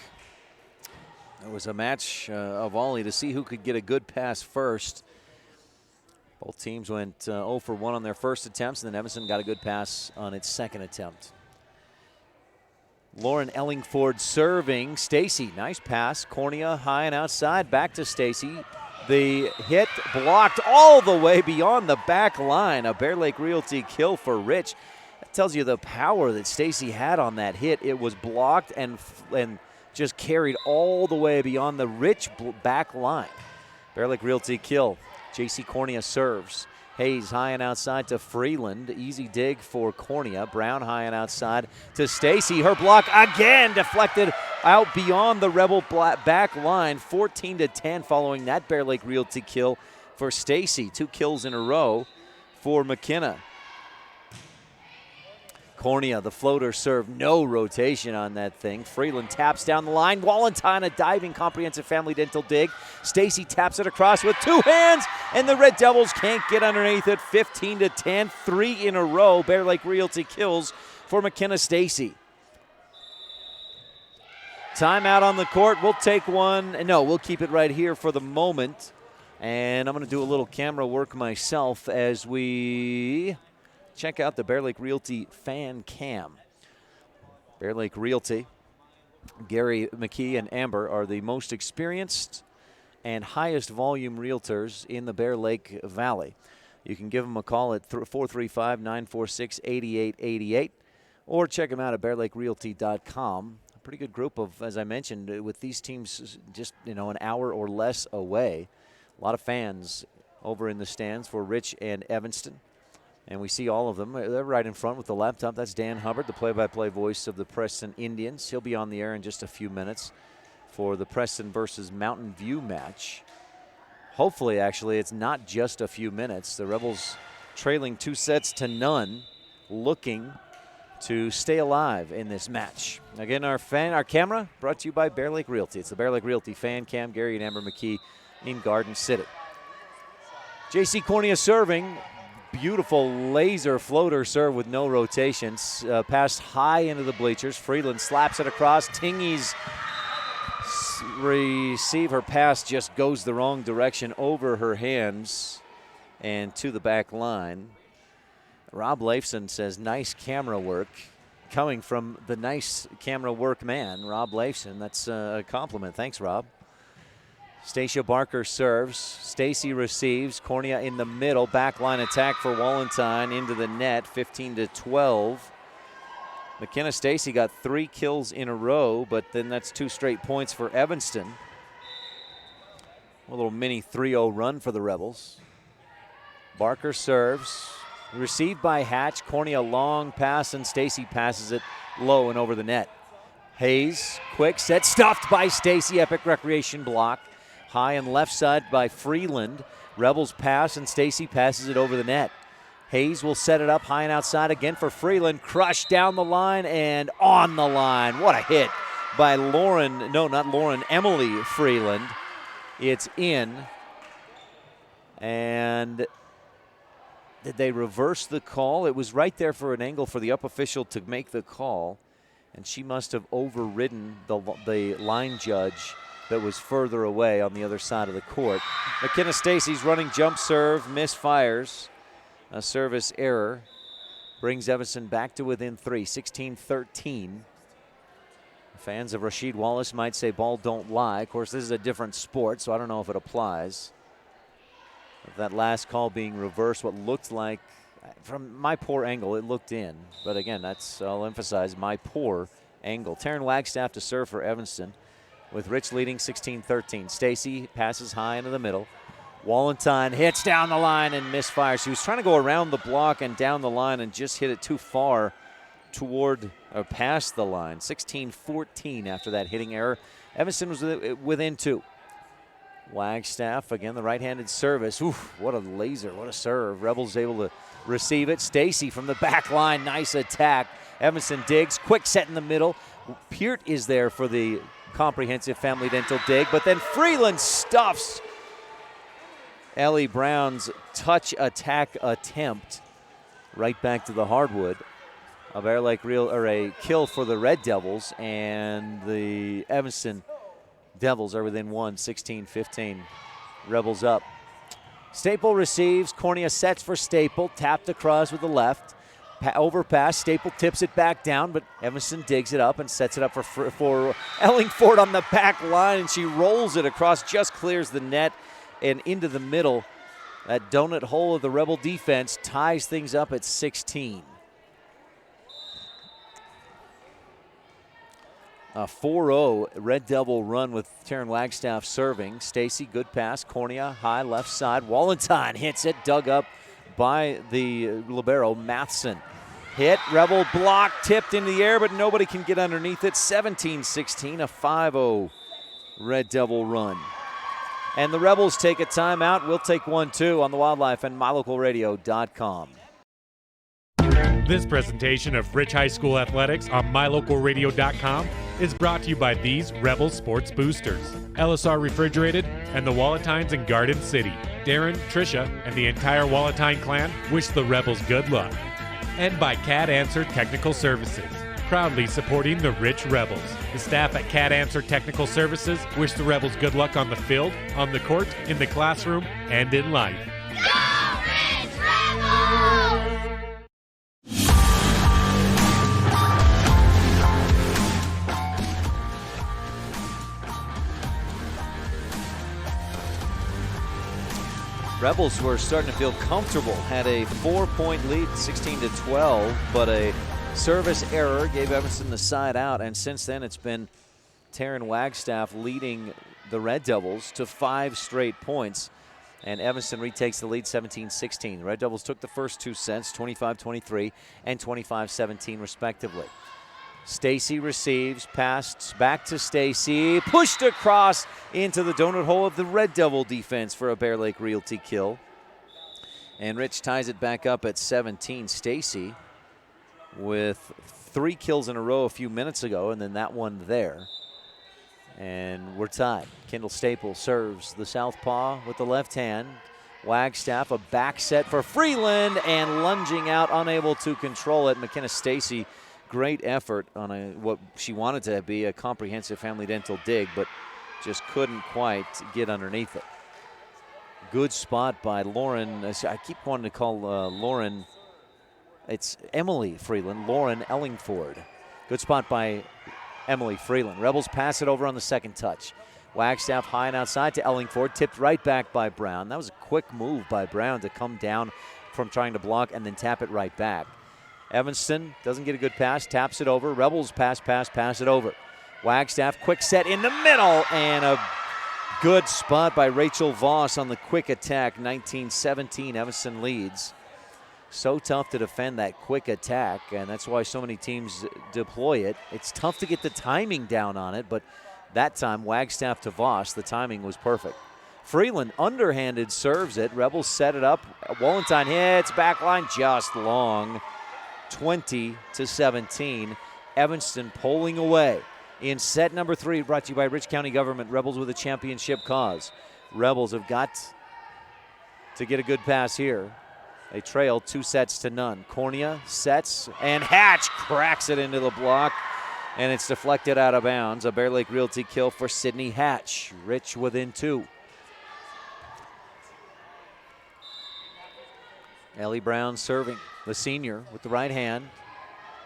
It was a match of volley to see who could get a good pass first. Both teams went 0 for 1 on their first attempts, and then Evanston got a good pass on its second attempt. Lauren Ellingford serving. Stacy, nice pass. Cornea high and outside, back to Stacy. The hit blocked all the way beyond the back line. A Bear Lake Realty kill for Rich. That tells you the power that Stacy had on that hit. It was blocked and just carried all the way beyond the Rich back line. Bear Lake Realty kill. J.C. Cornea serves. Hayes high and outside to Freeland. Easy dig for Cornea. Brown high and outside to Stacy. Her block again deflected out beyond the Rebel back line. 14-10 following that Bear Lake Realty kill for Stacy. 2 kills in a row for McKenna. Cornea, the floater serve, no rotation on that thing. Freeland taps down the line. Wallenstein, a diving comprehensive family dental dig. Stacy taps it across with 2 hands, and the Red Devils can't get underneath it. 15-10, 3 in a row. Bear Lake Realty kills for McKenna Stacy. Timeout on the court. We'll take one. No, we'll keep it right here for the moment. And I'm going to do a little camera work myself as we check out the Bear Lake Realty fan cam. Bear Lake Realty Gary McKee and Amber are the most experienced and highest volume realtors in the Bear Lake Valley. You can give them a call at 435-946-8888 or check them out at bearlakerealty.com. A pretty good group of, as I mentioned, with these teams just, an hour or less away. A lot of fans over in the stands for Rich and Evanston. And we see all of them. They're right in front with the laptop. That's Dan Hubbard, the play-by-play voice of the Preston Indians. He'll be on the air in just a few minutes for the Preston versus Mountain View match. Hopefully, actually, it's not just a few minutes. The Rebels trailing 2-0, looking to stay alive in this match. Again, our camera brought to you by Bear Lake Realty. It's the Bear Lake Realty fan cam. Gary and Amber McKee in Garden City. J.C. Cornea serving. Beautiful laser floater serve with no rotations. Passed high into the bleachers. Freeland slaps it across. Tingy's receive. Her pass just goes the wrong direction over her hands and to the back line. Rob Leifson says nice camera work coming from the nice camera work man, Rob Leifson. That's a compliment. Thanks, Rob. Stacia Barker serves. Stacy receives. Cornea in the middle. Backline attack for Wallentine into the net. 15-12. McKenna Stacy got 3 kills in a row, but then that's 2 straight points for Evanston. A little mini 3-0 run for the Rebels. Barker serves. Received by Hatch. Cornea long pass, and Stacy passes it low and over the net. Hayes, quick set, stuffed by Stacy. Epic Recreation block. High and left side by Freeland. Rebels pass, and Stacy passes it over the net. Hayes will set it up high and outside again for Freeland. Crushed down the line and on the line. What a hit by Emily Freeland. It's in. And did they reverse the call? It was right there for an angle for the up official to make the call. And she must have overridden the line judge that was further away on the other side of the court. McKenna Stacy's running jump serve, misfires. A service error brings Evanston back to within 3, 16-13. Fans of Rasheed Wallace might say ball don't lie. Of course, this is a different sport, so I don't know if it applies. With that last call being reversed, what looked like, from my poor angle, it looked in. But again, I'll emphasize my poor angle. Taryn Wagstaff to serve for Evanston, with Rich leading 16-13. Stacy passes high into the middle. Wallentine hits down the line and misfires. She was trying to go around the block and down the line and just hit it too far toward or past the line. 16-14 after that hitting error. Evanston was within 2. Wagstaff, again, the right-handed service. Oof, what a laser, what a serve. Rebels able to receive it. Stacy from the back line, nice attack. Evanston digs, quick set in the middle. Peart is there for the comprehensive family dental dig, but then Freeland stuffs Ellie Brown's touch attack attempt right back to the hardwood. A Bear Lake a kill for the Red Devils, and the Evanston Devils are within 1, 16-15. Rebels up. Staple receives. Cornea sets for Staple. Tapped across with the left. Overpass. Staple tips it back down, but Evanston digs it up and sets it up for Ellingford on the back line, and she rolls it across, just clears the net and into the middle. That donut hole of the Rebel defense ties things up at 16. A 4-0 Red Devil run with Taryn Wagstaff serving. Stacy, good pass. Cornea, high left side. Wallentine hits it, dug up by the libero, Matheson. Hit, Rebel block, tipped into the air, but nobody can get underneath it. 17-16, a 5-0 Red Devil run. And the Rebels take a timeout. We'll take one, too, on the Wildlife and MyLocalRadio.com. This presentation of Rich High School Athletics on MyLocalRadio.com is brought to you by these Rebel Sports Boosters, LSR Refrigerated, and the Wallentines in Garden City. Darren, Tricia, and the entire Wallentine clan wish the Rebels good luck. And by CAD Answer Technical Services, proudly supporting the Rich Rebels. The staff at CAD Answer Technical Services wish the Rebels good luck on the field, on the court, in the classroom, and in life. Go Rich Rebels! Rebels were starting to feel comfortable, had a 4-point lead, 16-12, but a service error gave Evanston the side out, and since then it's been Taryn Wagstaff leading the Red Devils to 5 straight points, and Evanston retakes the lead 17-16. The Red Devils took the first 2 sets, 25-23 and 25-17 respectively. Stacy receives, passed back to Stacy, pushed across into the donut hole of the Red Devil defense for a Bear Lake Realty kill. And Rich ties it back up at 17. Stacy with 3 kills in a row a few minutes ago, and then that one there. And we're tied. Kendall Staple serves the southpaw with the left hand. Wagstaff, a back set for Freeland, and lunging out, unable to control it. McKenna Stacy, great effort on what she wanted to be a comprehensive family dental dig, but just couldn't quite get underneath it. Good spot by Lauren. I keep wanting to call Lauren, it's Emily Freeland, Lauren Ellingford. Good spot by Emily Freeland. Rebels pass it over on the second touch. Wagstaff high and outside to Ellingford, tipped right back by Brown. That was a quick move by Brown to come down from trying to block and then tap it right back. Evanston doesn't get a good pass, taps it over. Rebels pass it over. Wagstaff, quick set in the middle, and a good spot by Rachel Voss on the quick attack. 19-17, Evanston leads. So tough to defend that quick attack, and that's why so many teams deploy it. It's tough to get the timing down on it, but that time, Wagstaff to Voss, the timing was perfect. Freeland underhanded serves it. Rebels set it up. Wallenstein hits, backline just long. 20-17. Evanston pulling away in set number 3, brought to you by Rich County Government. Rebels with a championship cause. Rebels have got to get a good pass here. They trail 2-0. Cornea sets, and Hatch cracks it into the block, and it's deflected out of bounds. A Bear Lake Realty kill for Sydney Hatch. Rich within 2. Ellie Brown serving. The senior with the right hand,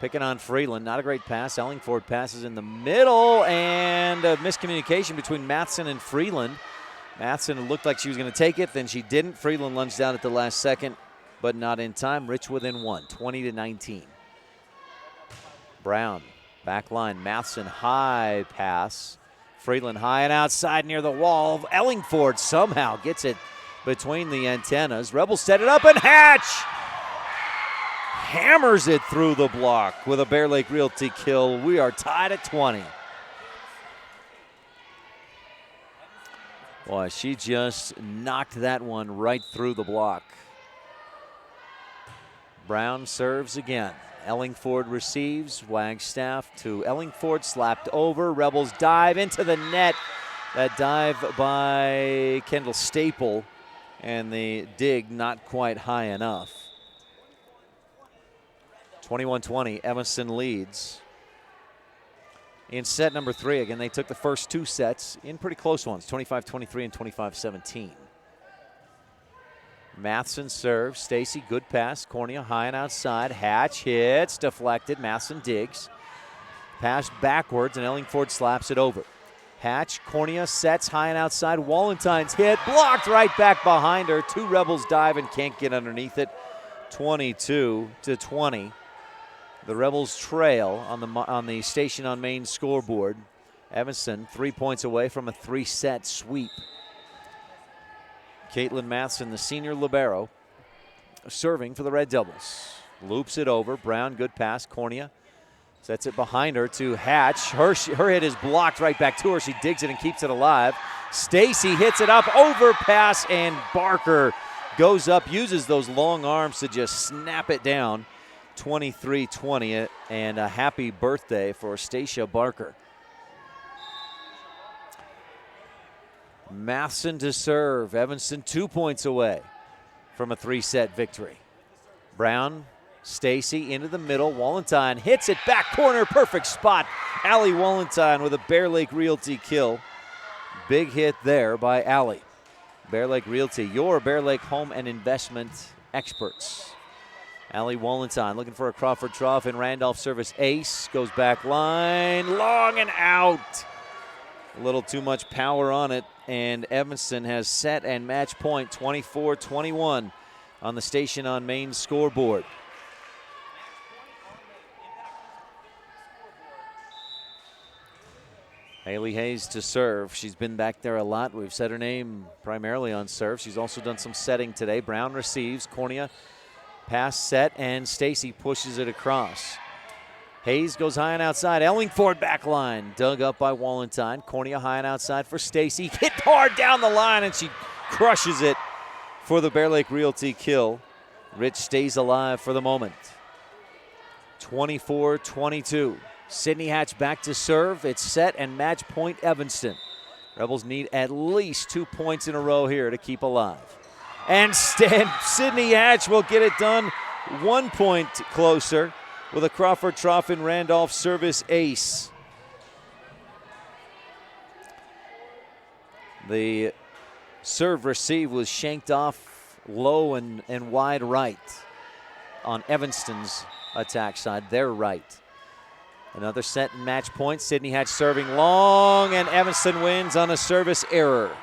picking on Freeland. Not a great pass. Ellingford passes in the middle, and a miscommunication between Matheson and Freeland. Matheson looked like she was going to take it, then she didn't. Freeland lunged down at the last second, but not in time. Rich within 1, 20-19. Brown, back line. Matheson, high pass. Freeland high and outside near the wall. Ellingford somehow gets it between the antennas. Rebels set it up, and Hatch hammers it through the block with a Bear Lake Realty kill. We are tied at 20. Boy, she just knocked that one right through the block. Brown serves again. Ellingford receives. Wagstaff to Ellingford, slapped over. Rebels dive into the net. That dive by Kendall Staple, and the dig not quite high enough. 21-20, Evanston leads. In set number 3, again, they took the first 2 sets in pretty close ones, 25-23 and 25-17. Matheson serves. Stacy, good pass. Cornea high and outside. Hatch hits, deflected. Matheson digs. Pass backwards, and Ellingford slaps it over. Hatch, Cornea sets high and outside. Wallenstein's hit, blocked right back behind her. 2 Rebels dive and can't get underneath it. 22-20. The Rebels trail on the Station on Main scoreboard. Evanston 3 points away from a 3-set sweep. Caitlin Matheson, the senior libero, serving for the Red Devils. Loops it over. Brown, good pass. Cornea sets it behind her to Hatch. Her hit is blocked right back to her. She digs it and keeps it alive. Stacy hits it up, overpass, and Barker goes up, uses those long arms to just snap it down. 23-20, and a happy birthday for Stacia Barker. Matheson to serve. Evanston 2 points away from a 3-set victory. Brown, Stacy into the middle. Wallenstein hits it back corner. Perfect spot. Allie Wallenstein with a Bear Lake Realty kill. Big hit there by Allie. Bear Lake Realty, your Bear Lake home and investment experts. Allie Wallenstein looking for a Crawford trough in Randolph service. Ace goes back line. Long and out. A little too much power on it, and Evanston has set and match point 24-21 on the Station on Main scoreboard. Haley Hayes to serve. She's been back there a lot. We've said her name primarily on serve. She's also done some setting today. Brown receives. Cornea pass set, and Stacy pushes it across. Hayes goes high and outside. Ellingford back line. Dug up by Wallentine. Cornea high and outside for Stacy. Hit hard down the line, and she crushes it for the Bear Lake Realty kill. Rich stays alive for the moment. 24-22. Sydney Hatch back to serve. It's set and match point Evanston. Rebels need at least 2 points in a row here to keep alive. And Sydney Hatch will get it done 1 point closer with a Crawford Troffin Randolph service ace. The serve receive was shanked off low and wide right on Evanston's attack side, their right. Another set and match point. Sydney Hatch serving long, and Evanston wins on a service error.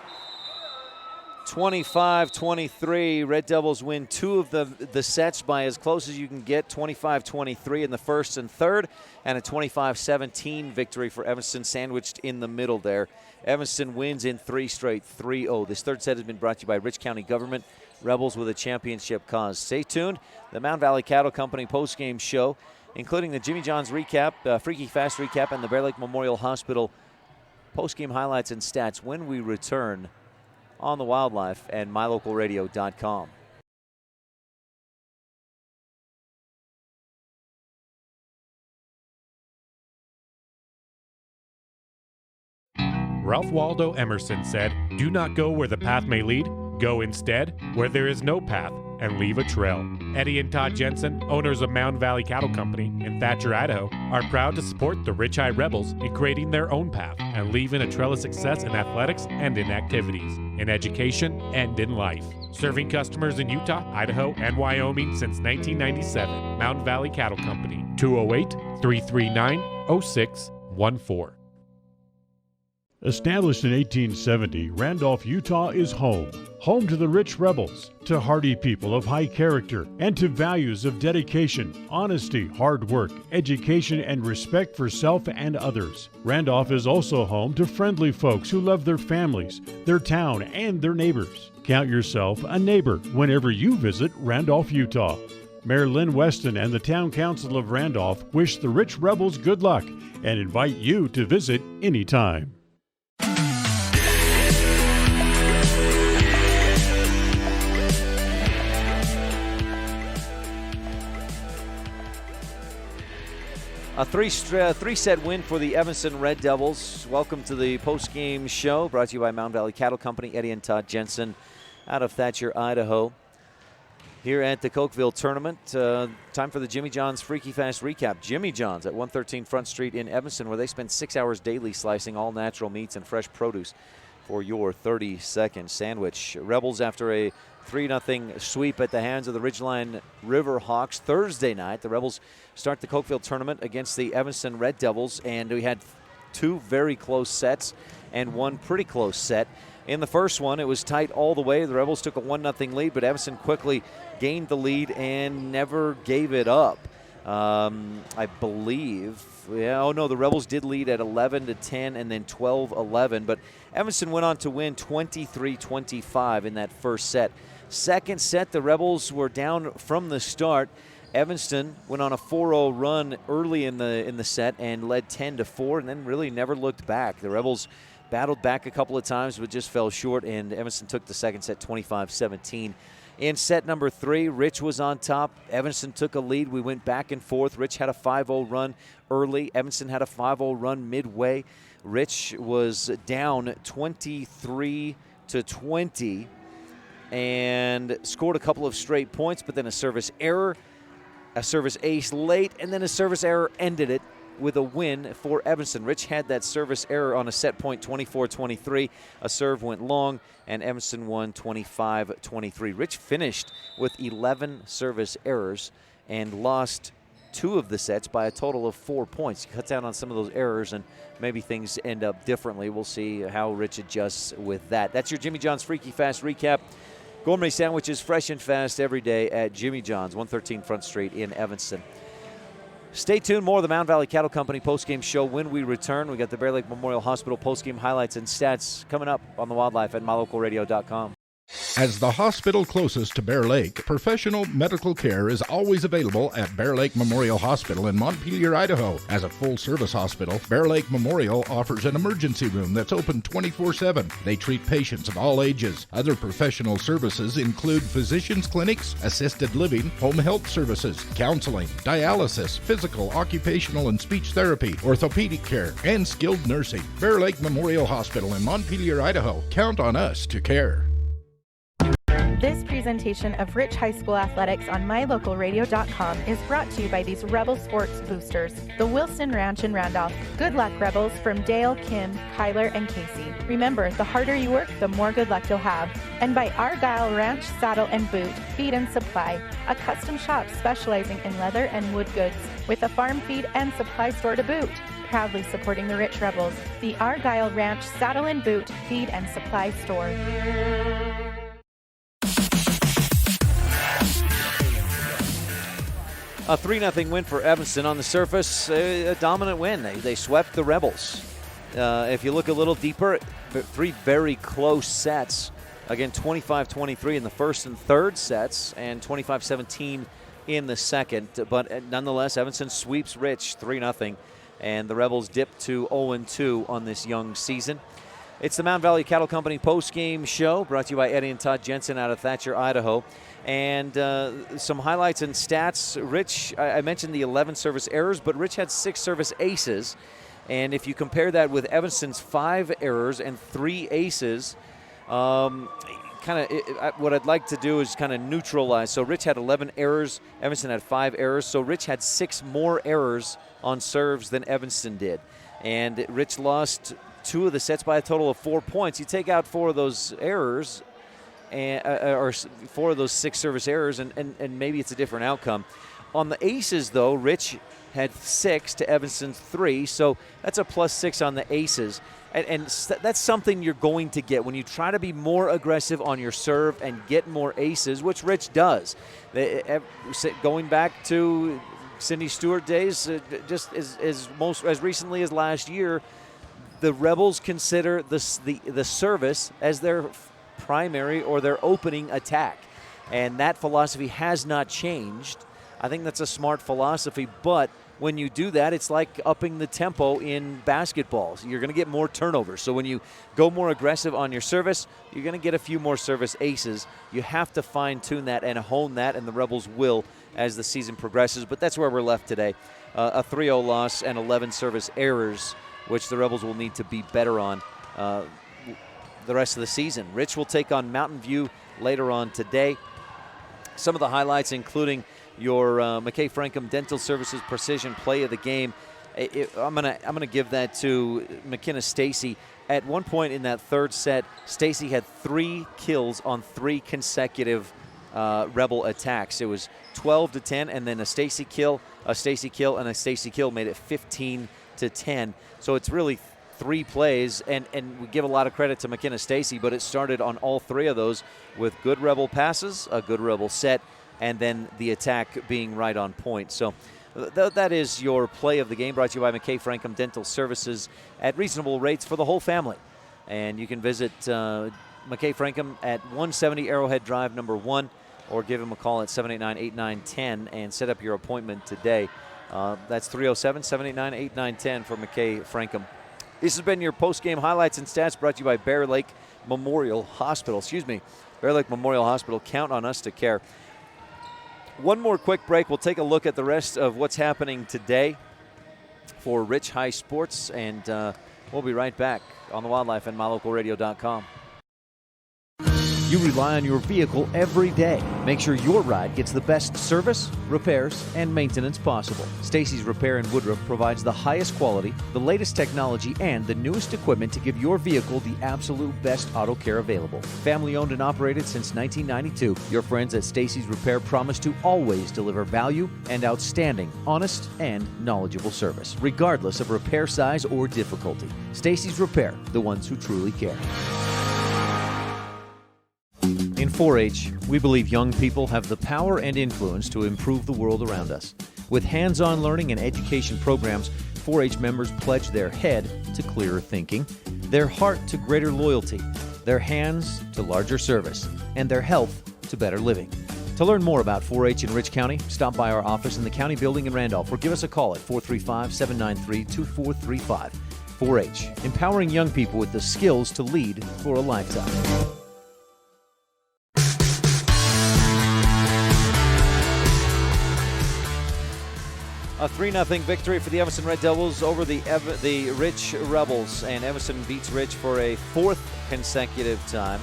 25-23. Red Devils win 2 of the sets by as close as you can get. 25-23 in the first and third, and a 25-17 victory for Evanston, sandwiched in the middle there. Evanston wins in 3 straight, 3-0. This third set has been brought to you by Rich County Government. Rebels with a championship cause. Stay tuned. The Mountain Valley Cattle Company postgame show, including the Jimmy John's recap, Freaky Fast recap, and the Bear Lake Memorial Hospital postgame highlights and stats when we return on the Wildlife and mylocalradio.com. Ralph Waldo Emerson said, "Do not go where the path may lead. Go instead where there is no path and leave a trail." Eddie and Todd Jensen, owners of Mountain Valley Cattle Company in Thatcher, Idaho, are proud to support the Rich High Rebels in creating their own path and leaving a trail of success in athletics and in activities, in education and in life. Serving customers in Utah, Idaho, and Wyoming since 1997. Mountain Valley Cattle Company, 208-339-0614. Established in 1870, Randolph, Utah is home. Home to the rich rebels, to hardy people of high character, and to values of dedication, honesty, hard work, education, and respect for self and others. Randolph is also home to friendly folks who love their families, their town, and their neighbors. Count yourself a neighbor whenever you visit Randolph, Utah. Mayor Lynn Weston and the Town Council of Randolph wish the rich rebels good luck and invite you to visit anytime. A three-set win for the Evanston Red Devils. Welcome to the post-game show, brought to you by Mountain Valley Cattle Company. Eddie and Todd Jensen out of Thatcher, Idaho. Here at the Cokeville tournament, time for the Jimmy John's Freaky Fast recap. Jimmy John's at 113 Front Street in Evanston, where they spend 6 hours daily slicing all natural meats and fresh produce for your 30-second sandwich. Rebels, after a 3-0 sweep at the hands of the Ridgeline River Hawks Thursday night. The Rebels start the Cokeville tournament against the Evanston Red Devils, and we had 2 very close sets and 1 pretty close set. In the first one, it was tight all the way. The Rebels took a 1-0 lead, but Evanston quickly gained the lead and never gave it up. I believe, the Rebels did lead at 11-10 and then 12-11, but Evanston went on to win 23-25 in that first set. Second set, the Rebels were down from the start. Evanston went on a 4-0 run early in the set and led 10-4, and then really never looked back. The Rebels battled back a couple of times, but just fell short, and Evanston took the second set 25-17. In set number 3, Rich was on top. Evanston took a lead. We went back and forth. Rich had a 5-0 run early. Evanston had a 5-0 run midway. Rich was down 23-20 and scored a couple of straight points, but then a service error, a service ace late, and then a service error ended it with a win for Evanston. Rich had that service error on a set point, 24-23. A serve went long, and Evanston won 25-23. Rich finished with 11 service errors and lost 2 of the sets by a total of 4 points. He cuts down on some of those errors, and maybe things end up differently. We'll see how Rich adjusts with that. That's your Jimmy John's Freaky Fast recap. Gourmet sandwiches, fresh and fast every day at Jimmy John's, 113 Front Street in Evanston. Stay tuned. More of the Mountain Valley Cattle Company postgame show when we return. We got the Bear Lake Memorial Hospital postgame highlights and stats coming up on the Wildlife at mylocalradio.com. As the hospital closest to Bear Lake, professional medical care is always available at Bear Lake Memorial Hospital in Montpelier, Idaho. As a full-service hospital, Bear Lake Memorial offers an emergency room that's open 24/7. They treat patients of all ages. Other professional services include physicians' clinics, assisted living, home health services, counseling, dialysis, physical, occupational, and speech therapy, orthopedic care, and skilled nursing. Bear Lake Memorial Hospital in Montpelier, Idaho. Count on us to care. This presentation of Rich High School Athletics on mylocalradio.com is brought to you by these Rebel Sports boosters, the Wilson Ranch in Randolph. Good luck, Rebels, from Dale, Kim, Kyler, and Casey. Remember, the harder you work, the more good luck you'll have. And by Argyle Ranch Saddle and Boot, Feed and Supply, a custom shop specializing in leather and wood goods, with a farm feed and supply store to boot. Proudly supporting the Rich Rebels, the Argyle Ranch Saddle and Boot, Feed and Supply Store. A 3-0 win for Evanston. On the surface, a dominant win. They swept the Rebels. If you look a little deeper, 3 very close sets. Again, 25-23 in the first and third sets and 25-17 in the second. But nonetheless, Evanston sweeps Rich 3-0, and the Rebels dip to 0-2 on this young season. It's the Mountain Valley Cattle Company post-game show brought to you by Eddie and Todd Jensen out of Thatcher, Idaho. And some highlights and stats. Rich, I mentioned the 11 service errors, but Rich had 6 service aces. And if you compare that with Evanston's 5 errors and 3 aces, what I'd like to do is kind of neutralize. So Rich had 11 errors, Evanston had 5 errors. So Rich had 6 more errors on serves than Evanston did. And Rich lost 2 of the sets by a total of 4 points. You take out 4 of those errors, or 4 of those 6 service errors, and maybe it's a different outcome. On the aces, though, Rich had 6 to Evanston's 3, so that's a +6 on the aces. And that's something you're going to get when you try to be more aggressive on your serve and get more aces, which Rich does. Going back to Cindy Stewart days, just as recently as last year, the Rebels consider the service as their primary or their opening attack, and that philosophy has not changed. I think that's a smart philosophy, but when you do that, it's like upping the tempo in basketball. So you're going to get more turnovers. So when you go more aggressive on your service, you're going to get a few more service aces. You have to fine-tune that and hone that, and the Rebels will as the season progresses. But that's where we're left today. A 3-0 loss and 11 service errors, which the Rebels will need to be better on the rest of the season. Rich will take on Mountain View later on today. Some of the highlights including your McKay Frankham Dental Services Precision Play of the Game. I'm gonna give that to McKenna Stacy. At one point in that third set, Stacy had 3 kills on 3 consecutive Rebel attacks. It was 12-10, and then a Stacy kill, and a Stacy kill made it 15-10. So it's really 3 plays, and we give a lot of credit to McKenna Stacy, but it started on all 3 of those with good Rebel passes, a good Rebel set, and then the attack being right on point. So that is your play of the game, brought to you by McKay Frankham Dental Services at reasonable rates for the whole family. And you can visit McKay Frankham at 170 Arrowhead Drive, number 1, or give him a call at 789-8910 and set up your appointment today. That's 307-789-8910 for McKay Frankham. This has been your post-game highlights and stats brought to you by Bear Lake Memorial Hospital. Bear Lake Memorial Hospital. Count on us to care. One more quick break. We'll take a look at the rest of what's happening today for Rich High Sports, and we'll be right back on the Wildlife and mylocalradio.com. You rely on your vehicle every day. Make sure your ride gets the best service, repairs, and maintenance possible. Stacy's Repair in Woodruff provides the highest quality, the latest technology, and the newest equipment to give your vehicle the absolute best auto care available. Family owned and operated since 1992, your friends at Stacy's Repair promise to always deliver value and outstanding, honest, and knowledgeable service, regardless of repair size or difficulty. Stacy's Repair, the ones who truly care. In 4-H, we believe young people have the power and influence to improve the world around us. With hands-on learning and education programs, 4-H members pledge their head to clearer thinking, their heart to greater loyalty, their hands to larger service, and their health to better living. To learn more about 4-H in Rich County, stop by our office in the county building in Randolph or give us a call at 435-793-2435. 4-H, empowering young people with the skills to lead for a lifetime. A 3-0 victory for the Evanston Red Devils over the Rich Rebels, and Evanston beats Rich for a 4th consecutive time.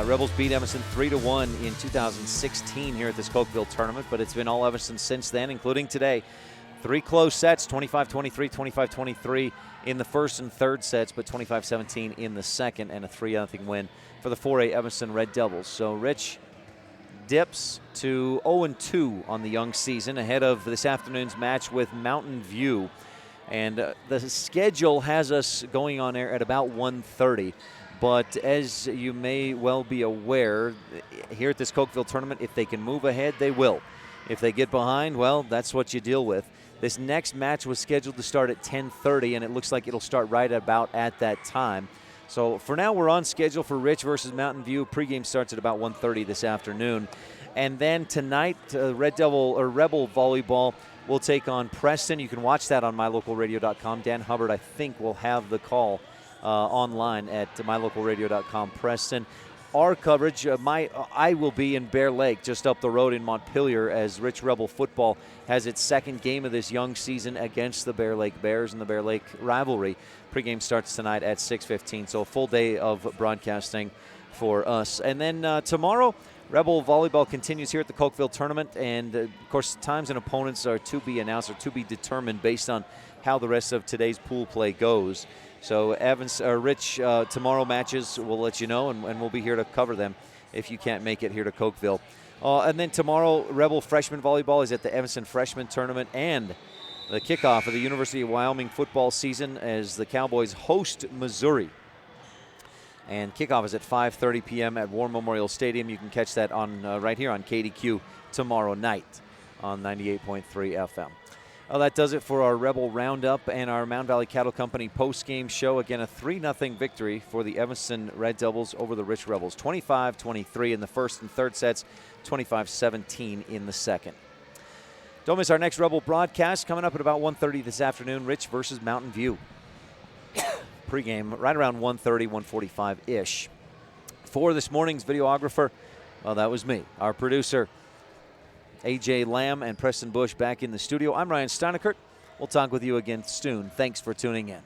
Rebels beat Evanston 3-1 in 2016 here at this Cokeville tournament, but it's been all Evanston since then, including today. 3 close sets, 25-23, 25-23 in the first and third sets, but 25-17 in the second, and a 3-0 win for the 4A Evanston Red Devils. So Rich dips to 0-2 on the young season ahead of this afternoon's match with Mountain View. And the schedule has us going on air at about 1:30. But as you may well be aware, here at this Cokeville tournament, if they can move ahead, they will. If they get behind, well, that's what you deal with. This next match was scheduled to start at 10:30, and it looks like it'll start right about at that time. So for now, we're on schedule for Rich versus Mountain View. Pregame starts at about 1:30 this afternoon. And then tonight, Rebel Volleyball will take on Preston. You can watch that on mylocalradio.com. Dan Hubbard, I think, will have the call online at mylocalradio.com. Preston. Our coverage, I will be in Bear Lake, just up the road in Montpelier, as Rich Rebel football has its second game of this young season against the Bear Lake Bears in the Bear Lake rivalry. Pregame starts tonight at 6:15, so a full day of broadcasting for us. And then tomorrow, Rebel Volleyball continues here at the Cokeville tournament, and of course, times and opponents are to be announced or to be determined based on how the rest of today's pool play goes. So Rich, tomorrow matches, we'll let you know, and we'll be here to cover them if you can't make it here to Cokeville. And then tomorrow, Rebel Freshman Volleyball is at the Evanston Freshman Tournament, and the kickoff of the University of Wyoming football season as the Cowboys host Missouri. And kickoff is at 5:30 p.m. at War Memorial Stadium. You can catch that on right here on KADQ tomorrow night on 98.3 FM. Well, that does it for our Rebel Roundup and our Mound Valley Cattle Company post-game show. Again, a 3-0 victory for the Evanston Red Devils over the Rich Rebels. 25-23 in the first and third sets, 25-17 in the second. Don't miss our next Rebel broadcast coming up at about 1:30 this afternoon, Rich versus Mountain View. Pre-game right around 1:30, 1:45-ish. For this morning's videographer, well, that was me. Our producer, A.J. Lamb and Preston Bush back in the studio. I'm Ryan STEINECKERT. We'll talk with you again soon. Thanks for tuning in.